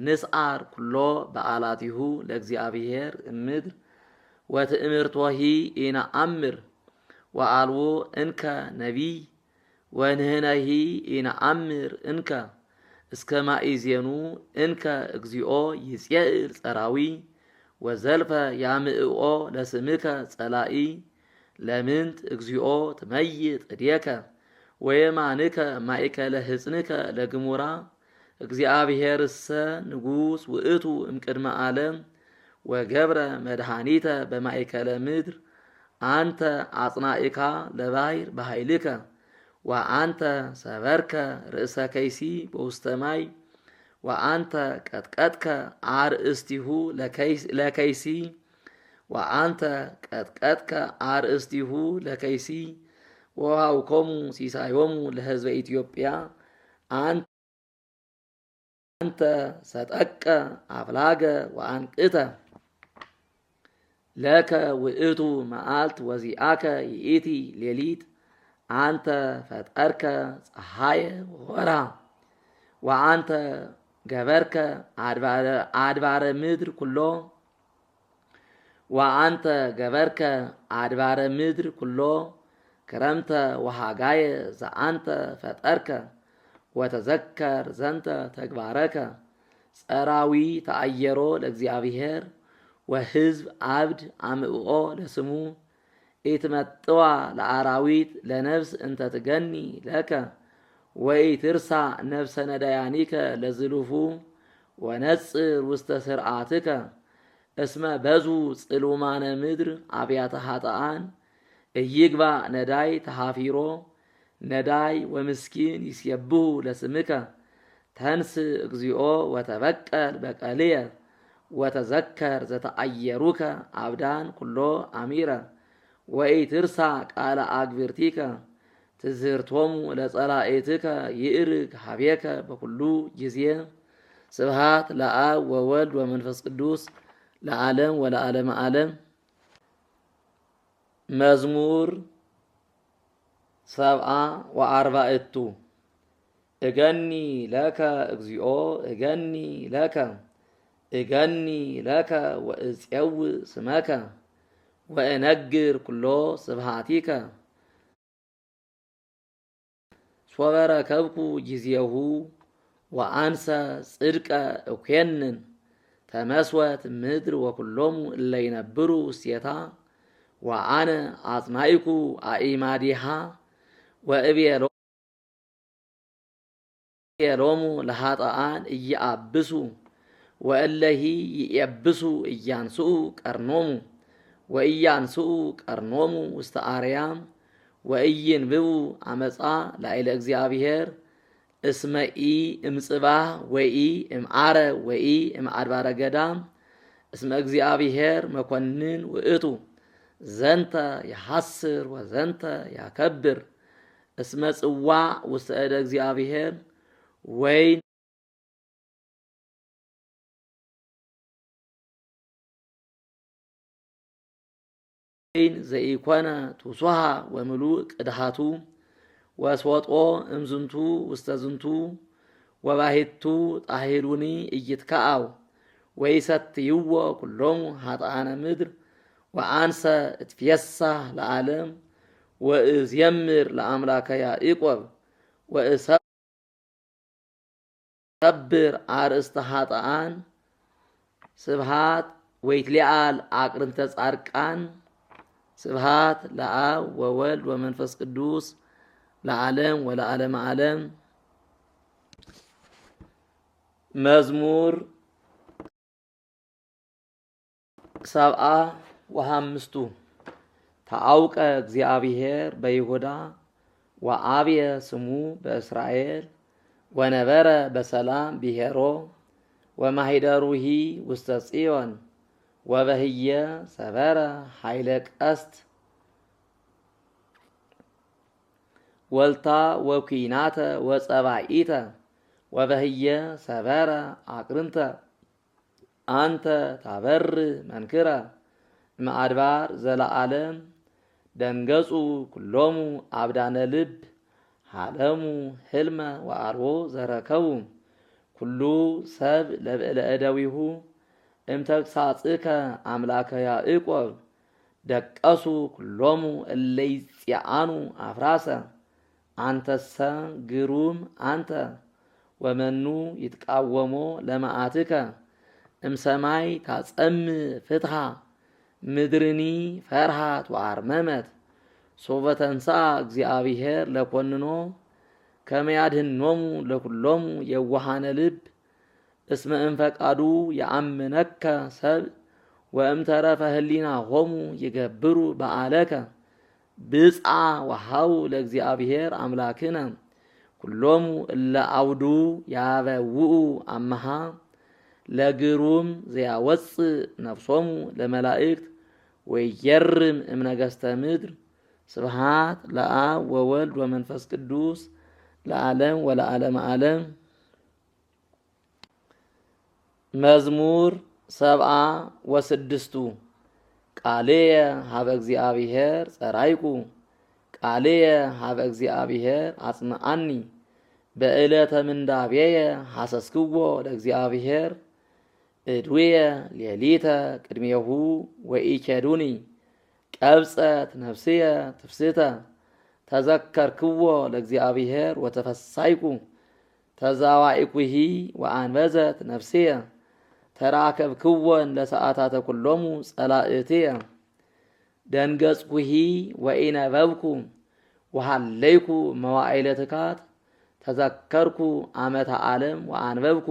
ንስዓር ኩሎ በዓላቲሁ ለእግዚአብሔር እምድር ወትእምርቶሂ ኢነአምር ወአልቦ እንከ ነቢይ ወንህነሂ ኢነአምር እንከ እስከ ማእዜኑ እንከ እግዚኦ ይጼዕር ጸራዊ ወዘልፈ ያምዕኦ ለስምከ ጸላኢ ለምንት እግዚኦ ትመይጥ እዴከ ወየማንከ ማእከለ ህጽንከ ለግሙራ እግዚአብሔርሰ ንጉሥ ውእቱ እምቅድመ ዓለም ወገብረ መድኃኒተ በማእከለ ምድር አንተ አጽናኢካ ለባሕር በኃይልከ ወአንተ ሰበርከ ርእሰ ከይሲ በውስተ ማይ ወአንተ ቀጥቀጥከ አርእስቲሁ ለከይሲ ወአንተ ቀጥቀጥከ አርእስቲሁ ለከይሲ ወሃብኮሙ ሲሳዮሙ ለሕዝበ ኢትዮጵያ አንተ ሰጠቀ አፍላገ ወአንቅተ ለከ ውእቱ መዓልት ወዚአከ ይእቲ ሌሊት አንተ ፈጠርከ ፀሐየ ወወርሃ ወአንተ ገበርከ አድባረ ምድር ኩሎ ወአንተ ገበርከ አድባረ ምድር ኩሎ ክረምተ ወሃጋየ ዘአንተ ፈጠርከ ወተዘከር ዘንተ ተግባረከ ጸራዊ ተአየሮ ለእግዚአብሔር ወሕዝብ አብድ አምዕኦ ለስሙ ኢትመጥዋ ለአራዊት ለነፍስ እንተ ትገኒ ለከ ወኢትርሳ ነፍሰ ነዳያኒከ ለዝሉፉ ወነጽር ውስተ ስርዓትከ እስመ በዙ ጽሉማነ ምድር አብያተ ኃጥኣን እይግባ ነዳይ ተሃፊሮ ነዳይ ወምስኪን ይስየብሁ ለስምከ ተንስ እግዚኦ ወተበቀል በቀልየ ወተዘከር ዘተአየሩከ አብዳን ኩሎ አሚረ ወኢትርሳ ቃለ አግብርቲከ ትዝህርቶሙ ለጸላኤትከ ይእርግ ሀቤከ በኩሉ ጊዜ ስብሃት ለአብ ወወልድ ወመንፈስ ቅዱስ ለዓለም ወለዓለመ ዓለም። መዝሙር 74 እገኒ ለከ እግዚኦ እገኒ ለከ ወእፄውእ ስመከ ወእነግር ኩሎ ስብሃቲከ ሶበ ረከብኩ ጊዜሁ ወአንሰ ጽድቀ እኮንን ተመስወት ምድር ወኩሎሙ እለ ይነብሩ ውስቴታ ወአነ አጽናኢኩ አኢማዲሃ ወእቤሎሙ ለኃጥኣን ኢየአብሱ ወእለሂ ይኤብሱ ኢያንስኡ ቀርኖሙ ውስተ አርያም ወኢይንብቡ አመፃ ላዕለ እግዚአብሔር እስመኢ እምጽባህ ወኢ እምዓረ ወኢ እምአድባረ ገዳም እስመ እግዚአብሔር መኮንን ውእቱ ዘንተ የሐስር ወዘንተ ያከብር እስመ ጽዋዕ ውስተ እደ እግዚአብሔር ወይን ዘኢኮነ ቱሱሃ ወምሉእ ቅድሃቱ ወስወጦ እምዝንቱ ውስተ ዝንቱ ወባሂቱ ጣሂሉኒ ኢይትከአው ወይሰትይዎ ኩሎሙ ኃጥኣነ ምድር ወአንሰ እትፌሳህ ለዓለም ወእዜምር ለአምላከ ያዕቆብ ወእሰብር አርእስተ ኃጥኣን ስብሃት ወይትሊዓል አቅርንተ ጻድቃን ስብሃት ለአብ ወወልድ ወመንፈስ ቅዱስ ለዓለም ወለዓለመ ዓለም። መዝሙር 75 ተአውቀ እግዚአብሔር በይሁዳ ወአብየ ስሙ በእስራኤል ወነበረ በሰላም ብሔሮ ወማሂደሩሂ ውስተ ጽዮን ወበህየ ሰበረ ኃይለ ቀስት ወልታ ወኩናተ ወጸባኢተ ወበህየ ሰበረ አቅርንተ አንተ ታበር መንክረ እምአድባር ዘለዓለም ደንገጹ ኩሎሙ አብዳነ ልብ ሃለሙ ህልመ ወአልቦ ዘረከቡ ኩሉ ሰብ ለብዕለ እደዊሁ እምተግሳጽከ አምላከ ያዕቆብ ደቀሱ ኩሎሙ እለ ይጽአኑ አፍራሰ አንተሰ ግሩም አንተ ወመኑ ይትቃወሞ ለመዓትከ እምሰማይ ታጸምዕ ፍትሃ ምድርኒ ፈርሃት ወአርመመት ሶበ ተንሥአ እግዚአብሔር ለኰንኖ ከመ ያድኅኖሙ ለኵሎሙ የዋሃነ ልብ እስመ እምፈቃዱ የአምነከ ሰብእ ወእምተረፈ ህሊናሆሙ ይገብሩ በዓለከ ብፅዓ ወሃው ለእግዚአብሔር አምላክነ ኩሎሙ እለ አውዱ ያበውኡ አመሃ ለግሩም ዘያወፅእ ነፍሶሙ ለመላእክት ወየርም እምነገሥተ ምድር ስብሃት ለአብ ወወልድ ወመንፈስ ቅዱስ ለዓለም ወለዓለመ ዓለም። መዝሙር 76 ቃልየ ሀበ እግዚአብሔር ጸራይኩ ቃልየ ሀበ እግዚአብሔር አጽምዓኒ በዕለተ ምንዳቤየ ሐሰስክዎ ለእግዚአብሔር እድውየ ሌሊተ ቅድሜሁ ወኢኬዱኒ ቀብፀት ነፍስየ ትፍስተ ተዘከርክዎ ለእግዚአብሔር ወተፈሳይኩ ተዛዋኢኩሂ ወአንበዘት ነፍስየ ተራከብክዎን ለሰዓታተ ኩሎሙ ጸላእትየ ደንገጽኩሂ ወኢነበብኩ ወሃለይኩ መዋዕለ ትካት ተዘከርኩ ዓመተ ዓለም ወአንበብኩ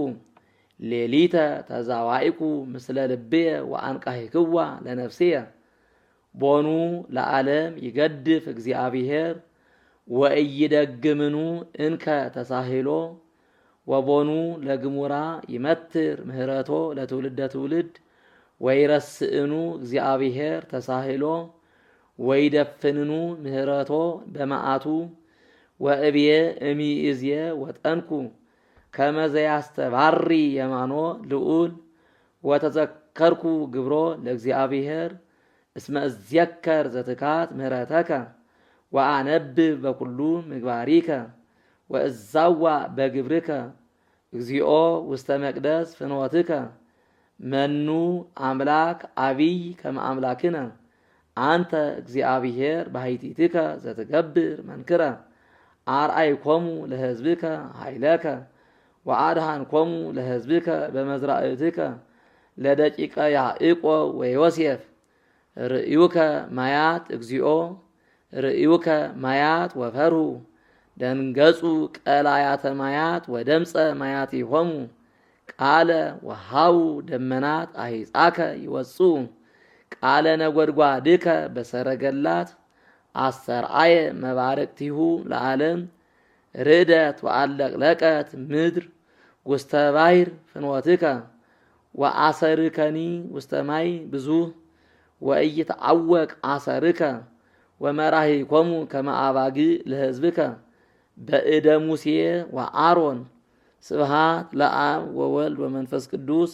ሌሊተ ተዛዋኢኩ ምስለ ልብየ ወአንቃሂክዋ ለነፍስየ ቦኑ ለዓለም ይገድፍ እግዚአብሔር ወኢይደግምኑ እንከ ተሳሂሎ ወቦኑ ለግሙራ ይመትር ምህረቶ ለትውልደ ትውልድ ወይረስእኑ እግዚአብሔር ተሳህሎ ወይደፍንኑ ምህረቶ በመዓቱ ወእብየ እሚእዝየ ወጠንኩ ከመዘ ያስተባሪ የማኖ ልዑል ወተዘከርኩ ግብሮ ለእግዚአብሔር እስመ እዝየከር ዘትካት ምህረተከ ወአነብብ በኩሉ ምግባሪከ ወእዛዋ በግብርከ እግዚኦ ውስተ መቅደስ ፍኖትከ መኑ አምላክ አቢይ ከመ አምላክነ አንተ እግዚአብሔር ባሕቲትከ ዘትገብር መንክረ አርአይኮሙ ለሕዝብከ ኃይለከ ወአድኃንኮሙ ለሕዝብከ በመዝራእትከ ለደቂቀ ያዕቆብ ወዮሴፍ ርእዩከ ማያት እግዚኦ ርእዩከ ማያት ወፈርሁ ደንገጹ ቀላያተ ማያት ወደምፀ ማያቲሆሙ ቃለ ወሃቡ ደመናት አሂጻከ ይወፁ ቃለ ነጎድጓድከ በሰረገላት አሰርአየ መባረቅቲሁ ለዓለም ርደት ወአለቅለቀት ምድር ውስተ ባሕር ፍኖትከ ወአሰርከኒ ውስተ ማይ ብዙህ ወኢይትዐወቅ አሰርከ ወመራሂኮሙ ከመ አባግዕ ለሕዝብከ በእደ ሙሴ ወአሮን ስብሐት ለአብ ወወልድ ወመንፈስ ቅዱስ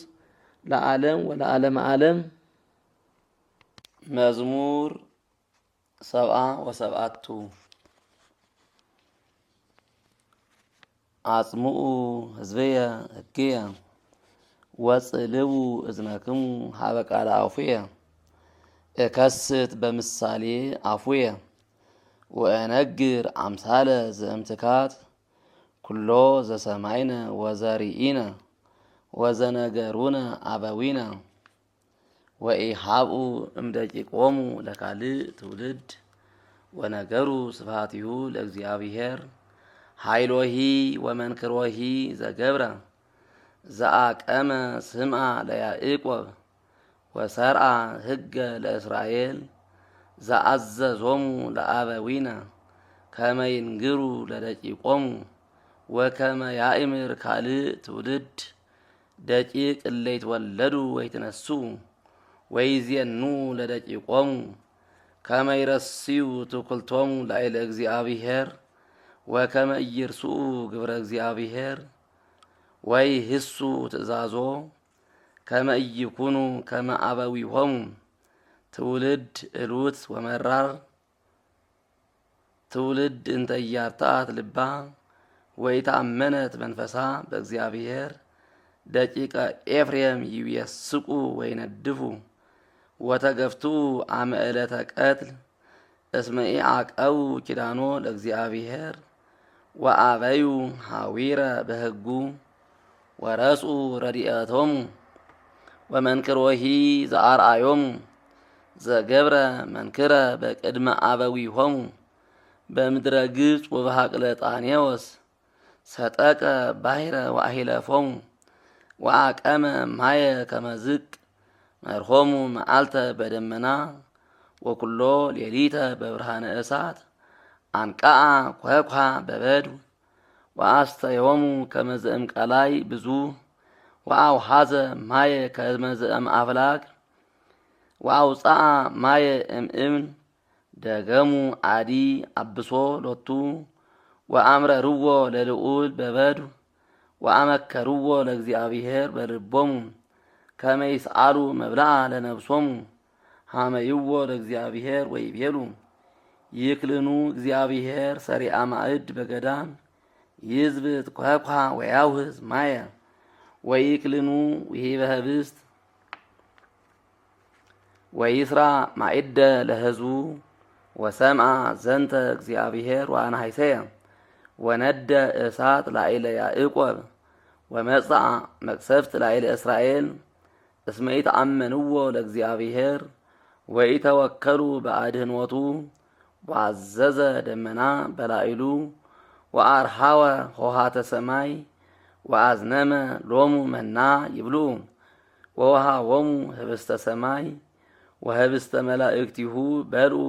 ለዓለም ወለዓለመ ዓለም። መዝሙር 77 አጽምዑ ሕዝበየ ሕግየ ወጽልቡ እዝነክሙ ሀበ ቃለ አፉየ እከስት በምሳሌ አፉየ ወእነግር አምሳለ ዘእምትካት ኩሎ ዘሰማይነ ወዘሪኢነ ወዘነገሩነ አበዊነ ወኢሃብኡ እምደቂቆሙ ለካልእ ትውልድ ወነገሩ ስብሐቲሁ ለእግዚአብሔር ኃይሎሂ ወመንክሮሂ ዘገብረ ዘአቀመ ስምዐ ለያዕቆብ ወሰርዐ ሕገ ለእስራኤል ዘአዘዞሙ ለአበዊነ ከመ ይንግሩ ለደቂቆሙ ወከመ ያእምር ካልእ ትውልድ ደቂቅ እለ ይትወለዱ ወይትነስኡ ወይዜኑ ለደቂቆሙ ከመ ይረስዩ ትኩልቶሙ ላዕለ እግዚአብሔር ወከመ ኢይርስኡ ግብረ እግዚአብሔር ወይህሱ ትእዛዞ ከመ ኢይኩኑ ከመ አበዊሆሙ ትውልድ እሉት ወመራር ትውልድ እንተ ኢያርትዐት ልባ ወኢተአመነት መንፈሳ በእግዚአብሔር ደቂቀ ኤፍሬም ይቤስቁ ወይነድፉ ወተገፍቱ አመ ዕለተ ቀትል እስመ ኢዐቀቡ ኪዳኖ ለእግዚአብሔር ወአበዩ ሐዊረ በሕጉ ወረስኡ ረድኤቶሙ ወመንክሮሂ ዘአርአዮሙ ዘገብረ መንክረ በቅድመ አበዊሆሙ በምድረ ግብፅ ወበሐቅለ ጣኔዎስ ሰጠቀ ባሕረ ወአሂለፎሙ ወአቀመ ማየ ከመ ዝቅ መርሆሙ መዓልተ በደመና ወኩሎ ሌሊተ በብርሃነ እሳት አንቃአ ኰኳ በበድው ወአስተዮሙ ከመ ዘእምቀላይ ብዙኅ ወአውሐዘ ማየ ከመ ዘእምአፍላግ ወአውፅአ ማየ እምእብን ደገሙ አዲ አብሶ ሎቱ ወአምረርዎ ለልዑል በበድው ወአመከርዎ ለእግዚአብሔር በልቦሙ ከመ ይስአሉ መብልዐ ለነፍሶሙ ሐመይዎ ለእግዚአብሔር ወይቤሉ ይክልኑ እግዚአብሔር ሰሪአ ማዕድ በገዳም ይዝብጥ ኰኳ ወያውህዝ ማየ ወይክልኑ ውሂበ ኅብስት ወይስራ ማዕደ ለሕዝቡ ወሰምዐ ዘንተ እግዚአብሔር ወአንሐሰየ ወነደ እሳት ላዕለ ያዕቆብ ወመጽአ መቅሰፍት ላዕለ እስራኤል እስመ ኢተአመንዎ ለእግዚአብሔር ወኢተወከሉ በአድኅኖቱ ወአዘዘ ደመና በላዕሉ ወአርሃወ ሆሃተ ሰማይ ወአዝነመ ሎሙ መና ይብሉ ወወሃቦሙ ኅብስተ ሰማይ ወኅብስተ መላእክቲሁ በልዑ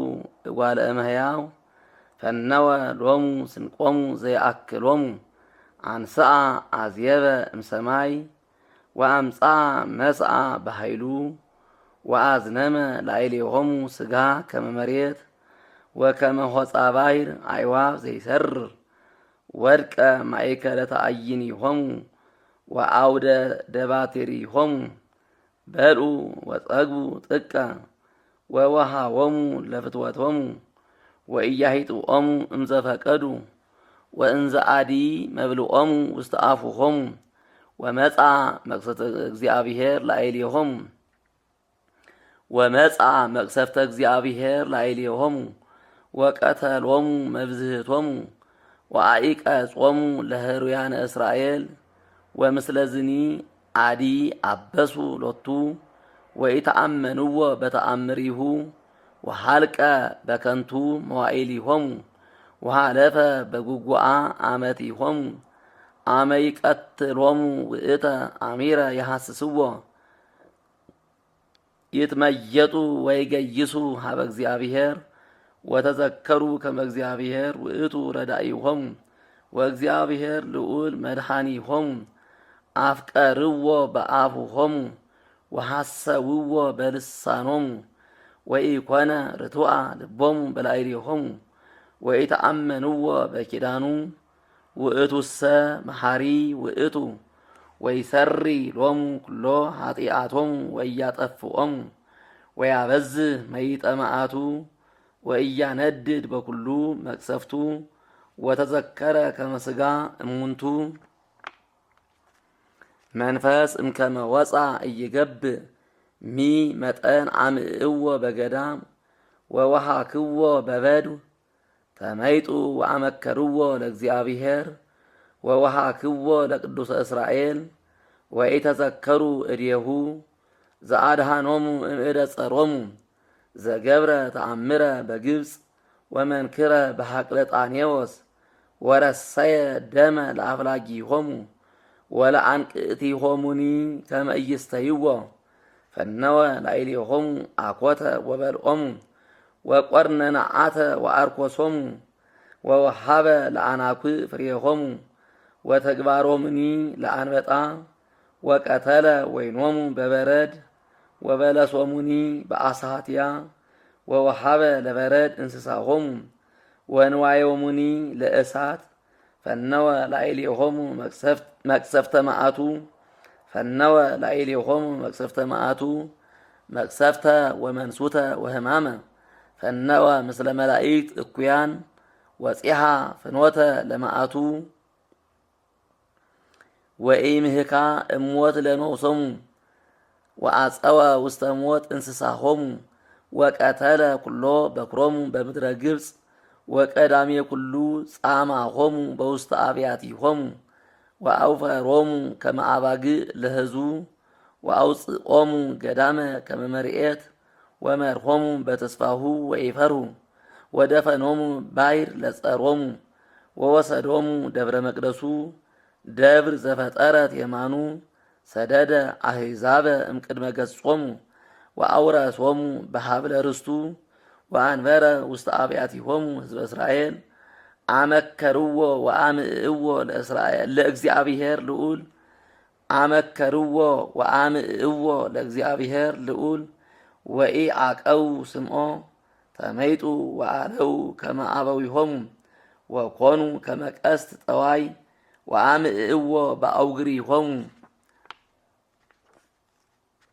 እጓለ እመሕያው ፈነወ ሎሙ ስንቆሙ ዘይአክሎሙ አንስአ አዝየበ እምሰማይ ወአምጻ መስአ በኃይሉ ወአዝነመ ላዕሌሆሙ ሥጋ ከመ መሬት ወከመ ሆጻ ባሕር አዕዋፍ ዘይሰርር ወድቀ ማእከለ ተአይኒሆሙ ወአውደ ደባትሪሆሙ በልዑ ወጸግቡ ጥቀ ወወሃቦሙ ለፍትወቶሙ ወኢያሂጥኦሙ እምዘፈቀዱ ወእንዘ አዲ መብልኦሙ ውስተ አፉሆሙ ወመጻ መቅሰፍተ እግዚአብሔር ላዕሌሆሙ ወቀተሎሙ መብዝህቶሙ ወአኢቀጾሙ ለህሩያነ እስራኤል ወምስለዝኒ አዲ አበሱ ሎቱ ወኢተአመንዎ በተአምሪሁ ወሃልቀ በከንቱ መዋዕሊሆሙ ወሃለፈ በጉጉአ አመቲሆሙ አመ ይቀትሎሙ ውእተ አሚረ የሐስስዎ ይትመየጡ ወይገይሱ ሀበ እግዚአብሔር ወተዘከሩ ከመ እግዚአብሔር ውእቱ ረዳኢሆሙ ወእግዚአብሔር ልዑል መድኃኒሆሙ አፍቀርዎ በአፉሆሙ ወሐሰውዎ በልሳኖሙ ወኢኮነ ርቱዐ ልቦሙ በላዕሌሆሙ ወኢተአመንዎ በኪዳኑ ውእቱሰ መሐሪ ውእቱ ወይሰሪ ሎሙ ኩሎ ኃጢአቶሙ ወኢያጠፍኦሙ ወያበዝህ መይጠ መዓቱ ወኢያነድድ በኩሉ መቅሰፍቱ ወተዘከረ ከመ ሥጋ እሙንቱ መንፈስ እምከመ ወፃ እይገብእ ሚ መጠን አምዕእዎ በገዳም ወወሃክዎ በበድው ተመይጡ ወአመከርዎ ለእግዚአብሔር ወወሃክዎ ለቅዱሰ እስራኤል ወኢተዘከሩ እዴሁ ዘአድኃኖሙ እምእደ ጸሮሙ ዘገብረ ተአምረ በግብፅ ወመንክረ በሐቅለ ጣኔዎስ ወረሰየ ደመ ለአፍላጊሆሙ ወለአንቅእቲሆሙኒ ከመ ኢይስተይዎ ፈነወ ላዕሌሆሙ አኮተ ወበልዖሙ ወቈርነ ነዓተ ወአርኰሶሙ ወወሃበ ለአናኩዕ ፍሬሆሙ ወተግባሮሙኒ ለአንበጣ ወቀተለ ወይኖሙ በበረድ ወበለሶሙኒ በአሳትያ ወወሃበ ለበረድ እንስሳሆሙ ወንዋዮሙኒ ለእሳት ፈነወ ላዕሌሆሙ መቅሰፍተ መዓቱ መቅሰፍተ ወመንሱተ ወሕማመ ፈነወ ምስለ መላእክት እኩያን ወፂሐ ፍኖተ ለመዓቱ ወኢምህካ እሞት ለነፍሶሙ ወአጸወ ውስተ ሞት እንስሳሆሙ ወቀተለ ኩሎ በኵሮሙ በምድረ ግብፅ ወቀዳሜ ኩሉ ጻማሆሙ በውስተ አብያቲሆሙ ወአውፈሮሙ ከመ አባግዕ ለሕዝቡ ወአውፅኦሙ ገዳመ ከመ መርኤት ወመርሖሙ በተስፋሁ ወኢፈርሁ ወደፈኖሙ ባሕር ለጸሮሙ ወወሰዶሙ ደብረ መቅደሱ ደብር ዘፈጠረት የማኑ ሰደደ አሕዛበ እምቅድመ ገጾሙ ወአውረሶሙ በሀብለ ርስቱ ወአንበረ ውስተ አብያቲሆሙ ሕዝበ እስራኤል አመከርዎ ወአምዕእዎ ለእግዚአብሔር ልዑል ልዑል ወኢዐቀው ስምዖ ተመይጡ ወአለው ከመ አበዊሆሙ ወኮኑ ከመ ቀስት ጠዋይ ወአምዕእዎ በአውግሪሆሙ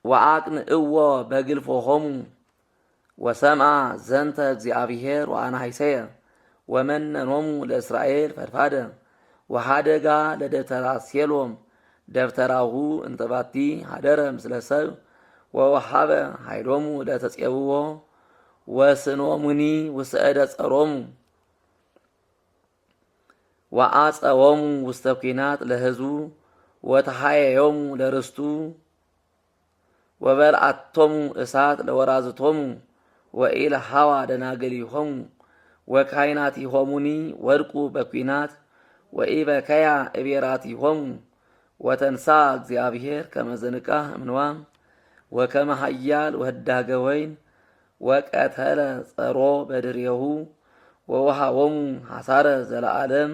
ወአቅንዕዎ በግልፎሆሙ ወሰምዐ ዘንተ እግዚአብሔር ወአንሐሰየ ወመነኖሙ ለእስራኤል ፈድፋደ ወሃደጋ ለደብተራ ሴሎም ደብተራሁ እንተባቲ ሀደረ ምስለ ሰብእ ወወሃበ ኃይሎሙ ለተጼብዎ ወስኖሙኒ ውስተ እደ ጸሮሙ ወአጸዎሙ ውስተ ኲናት ለሕዝቡ ወተሃየዮሙ ለርስቱ ወበልዓቶሙ እሳት ለወራዝቶሙ ወኢለሃዋ ደናግሊሆሙ ወካይናቲሆሙኒ ወድቁ በኲናት ወኢበከያ እቤራቲሆሙ ወተንሳ እግዚአብሔር ከመ ዘንቃህ እምንዋም ወከመ ኃያል ወህዳገ ወይን ወቀተለ ጸሮ በድሬሁ ወወሃቦሙ ሐሳረ ዘለዓለም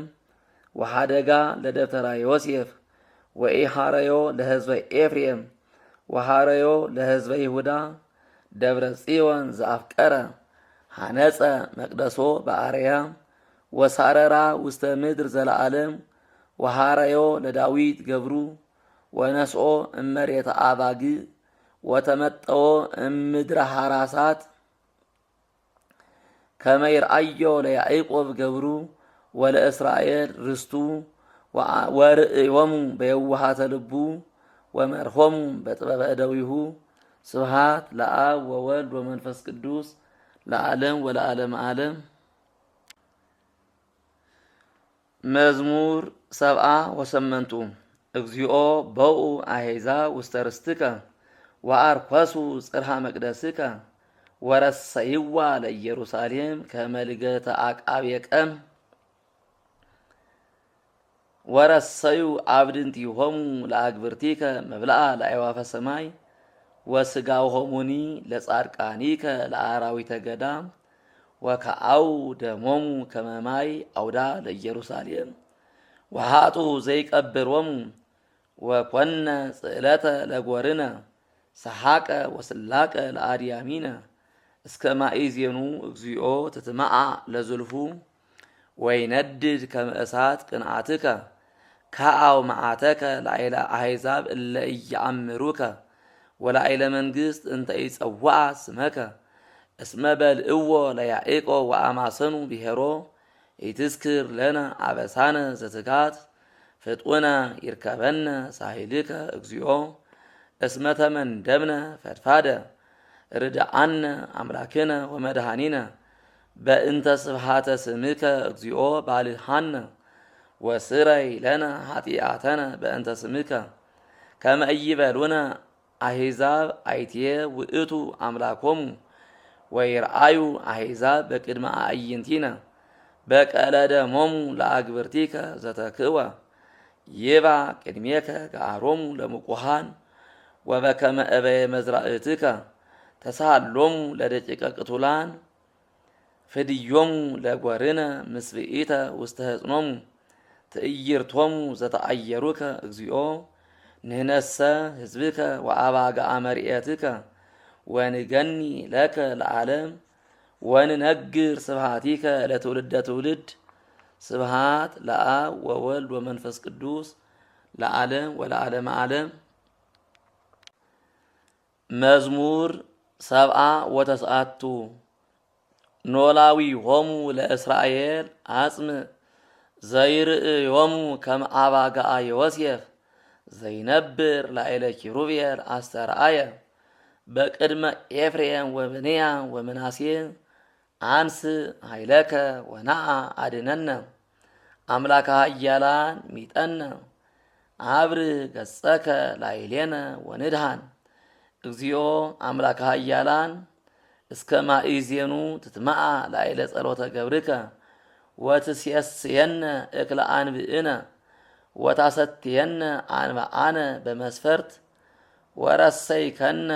ወሓደጋ ለደብተራ ዮሴፍ ወኢሃረዮ ለህዝበ ኤፍሬም ወሃረዮ ለህዝበ ይሁዳ ደብረ ጽዮን ዘአፍቀረ ሃነፀ መቅደሶ በአርያም ወሳረራ ውስተ ምድር ዘለዓለም ወሃረዮ ለዳዊት ገብሩ ወነስኦ እመሬተ አባግዕ ወተመጠዎ እምድረ ሃራሳት ከመ ይርአዮ ለያዕቆብ ገብሩ ወለእስራኤል ርስቱ ወርእዮሙ በየዋሃተ ልቡ ወመርሆሙ በጥበበ እደዊሁ ስብሃት ለአብ ወወልድ ወመንፈስ ቅዱስ ለዓለም ወለዓለመ ዓለም። መዝሙር 78 እግዚኦ በውኡ አሕዛብ ውስተ ርስትከ ወአርኮሱ ጽርሐ መቅደስከ ወረሰይዋ ለኢየሩሳሌም ከመ ልገተ አቃቤ ቀም ወረሰዩ አብድንቲሆሙ ለአግብርቲከ መብልአ ለአዕዋፈ ሰማይ ወስጋሆሙኒ ለጻድቃኒከ ለአራዊተ ገዳም ወከአው ደሞሙ ከመ ማይ አውዳ ለኢየሩሳሌም ወሃጡ ዘይቀብሮሙ ወኮነ ጽዕለተ ለጐርነ ሰሓቀ ወስላቀ ለአድያሚነ እስከ ማእዜኑ እግዚኦ ትትመዓ ለዝልፉ ወይነድድ ከመ እሳት ቅንዓትከ ከአው መዓተከ ላዕለ አሕዛብ እለ ኢየአምሩከ ወላዕለ መንግሥት እንተ ይጸውዓ ስመከ እስመ በልዕዎ ለያዕቆብ ወአማሰኑ ብሔሮ ኢትዝክር ለነ አበሳነ ዘትጋት ፍጡነ ይርከበነ ሳሂልከ እግዚኦ እስመ ተመንደብነ ፈድፋደ ርድአነ አምላክነ ወመድኃኒነ በእንተ ስብሃተ ስምከ እግዚኦ ባልሃነ ወስረይ ለነ ኃጢአተነ በእንተ ስምከ ከመ ኢይበሉነ አሕዛብ አይትየ ውእቱ አምላኮሙ ወይርአዩ አሕዛብ በቅድመ አዕይንቲነ በቀለ ደሞሙ ለአግብርቲከ ዘተክእወ ይባ ቅድሜከ ገአሮሙ ለምቁሃን ወበከመ እበየ መዝራእትከ ተሳሃሎሙ ለደቂቀ ቅቱላን ፍድዮሙ ለጐርነ ምስብኢተ ውስተ ህጽኖሙ ትዕይርቶሙ ዘተአየሩከ እግዚኦ ንህነሰ ህዝብከ ወአባግዓ መርኤትከ ወንገኒ ለከ ለዓለም ወንነግር ስብሃቲከ ለትውልደ ትውልድ ስብሃት ለአብ ወወልድ ወመንፈስ ቅዱስ ለዓለም ወለዓለመ ዓለም። መዝሙር 79 ኖላዊሆሙ ለእስራኤል አጽም ዘይርእዮሙ ከመ አባግዓ ዮሴፍ ዘይነብር ላዕለ ኪሩቤል አስተርአየ በቅድመ ኤፍሬም ወብንያም ወምናሴ አንስ ኃይለከ ወናአ አድነነ አምላከ ኃያላን ሚጠነ አብር ገጸከ ላዕሌነ ወንድሃን እግዚኦ አምላከ ኃያላን እስከ ማእዜኑ ትትመዓ ላዕለ ጸሎተ ገብርከ ወትሴስየነ እክለ አንብእነ ወታሰትየነ አንብአነ በመስፈርት ወረሰይከነ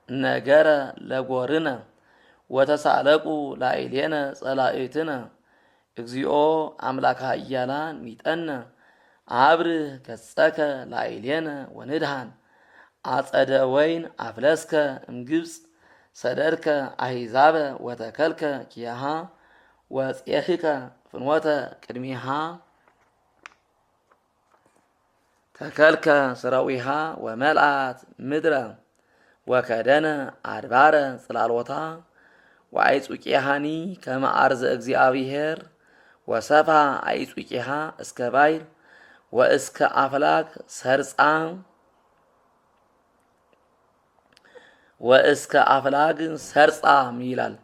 ነገረ ለጐርነ ወተሳለቁ ላዕሌነ ጸላእትነ እግዚኦ አምላከ ኃያላን ሚጠነ አብርህ ገጸከ ላዕሌነ ወንድሃን አጸደ ወይን አፍለስከ እምግብፅ ሰደድከ አሕዛበ ወተከልከ ኪያሃ ወፄሕከ ፍኖተ ቅድሚሃ ተከልከ ስረዊሃ ወመልአት ምድረ ወከደነ አድባረ ጽላሎታ ወአይጹቂሃኒ ከመ አርዘ እግዚአብሔር ወሰፋ አይጹቂሃ እስከ ባይር ወእስከ አፍላክ ሰርጻ ወእስከ አፍላግ ሰርጻ ይላል።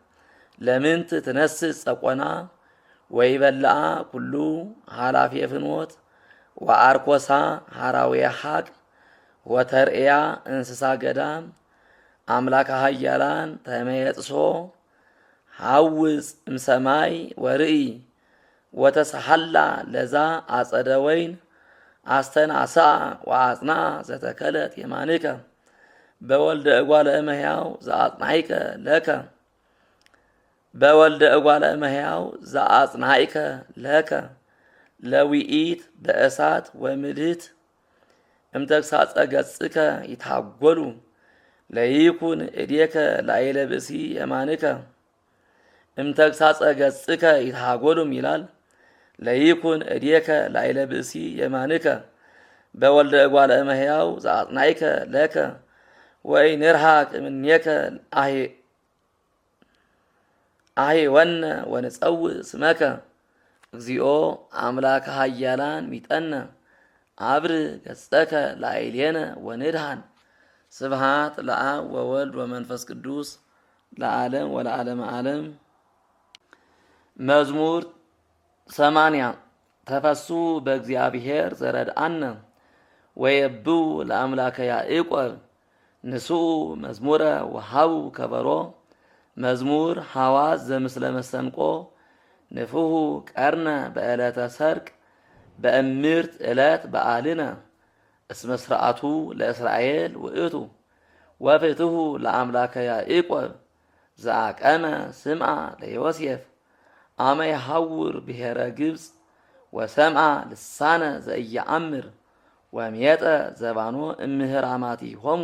ለምንት ትነስት ጸቆና ወይበልዓ ኩሉ ኃላፊ ፍኖት ወአርኮሳ ሐራዊያ ሐቅ ወተርእያ እንስሳ ገዳም አምላከ ኃያላን ተመየጥሶ ሐውፅ እምሰማይ ወርኢ ወተሰሐላ ለዛ አጸደ ወይን አስተናስአ ወአጽና ዘተከለት የማንከ በወልደ እጓለ እመሕያው ዘአጽናይከ ለከ በወልደ እጓለ እመሕያው ዘአጽናይከ ለከ ለዊኢት በእሳት ወምድህት እምተግሳጸ ገጽከ ይታጎሉ ለይኩን እዴከ ላዕለ ብእሲ የማንከ እምተግሳጸ ገጽከ ይታጎሉም ይላል። ለይኩን እዴከ ላዕለ ብእሲ የማንከ በወልደ እጓለ እመሕያው ዘአጽናዕከ ለከ ወኢንርሐቅ እምኔከ አሂወነ ወንጸውዕ ስመከ እግዚኦ አምላከ ኃያላን ሚጠነ አብር ገጸከ ላዕሌነ ወንድሃን። ስብሐት ለአብ ወወልድ ወመንፈስ ቅዱስ ለዓለም ወለዓለመ ዓለም። መዝሙር 80 ተፈሱ በእግዚአብሔር ዘረድአነ ወየብው ለአምላከ ያዕቆብ ንስኡ መዝሙረ ወሃቡ ከበሮ። መዝሙር ሐዋዝ ዘምስለ መሰንቆ ንፍሑ ቀርነ በዕለተ ሰርቅ በእምርት ዕለት በዓልነ እስመ ስርዓቱ ለእስራኤል ውእቱ ወፍትሑ ለአምላከ ያዕቆብ ዘአቀመ ስምዓ ለዮሴፍ አመ ይሐውር ብሔረ ግብፅ ወሰምዓ ልሳነ ዘኢየአምር ወሜጠ ዘባኖ እምህራማቲሆሙ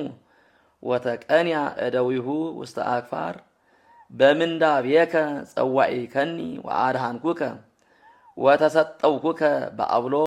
ወተቀንያ እደዊሁ ውስተ አክፋር በምንዳቤከ ጸዋዒከኒ ወአድኃንኩከ ወተሰጠውኩከ በአብሎ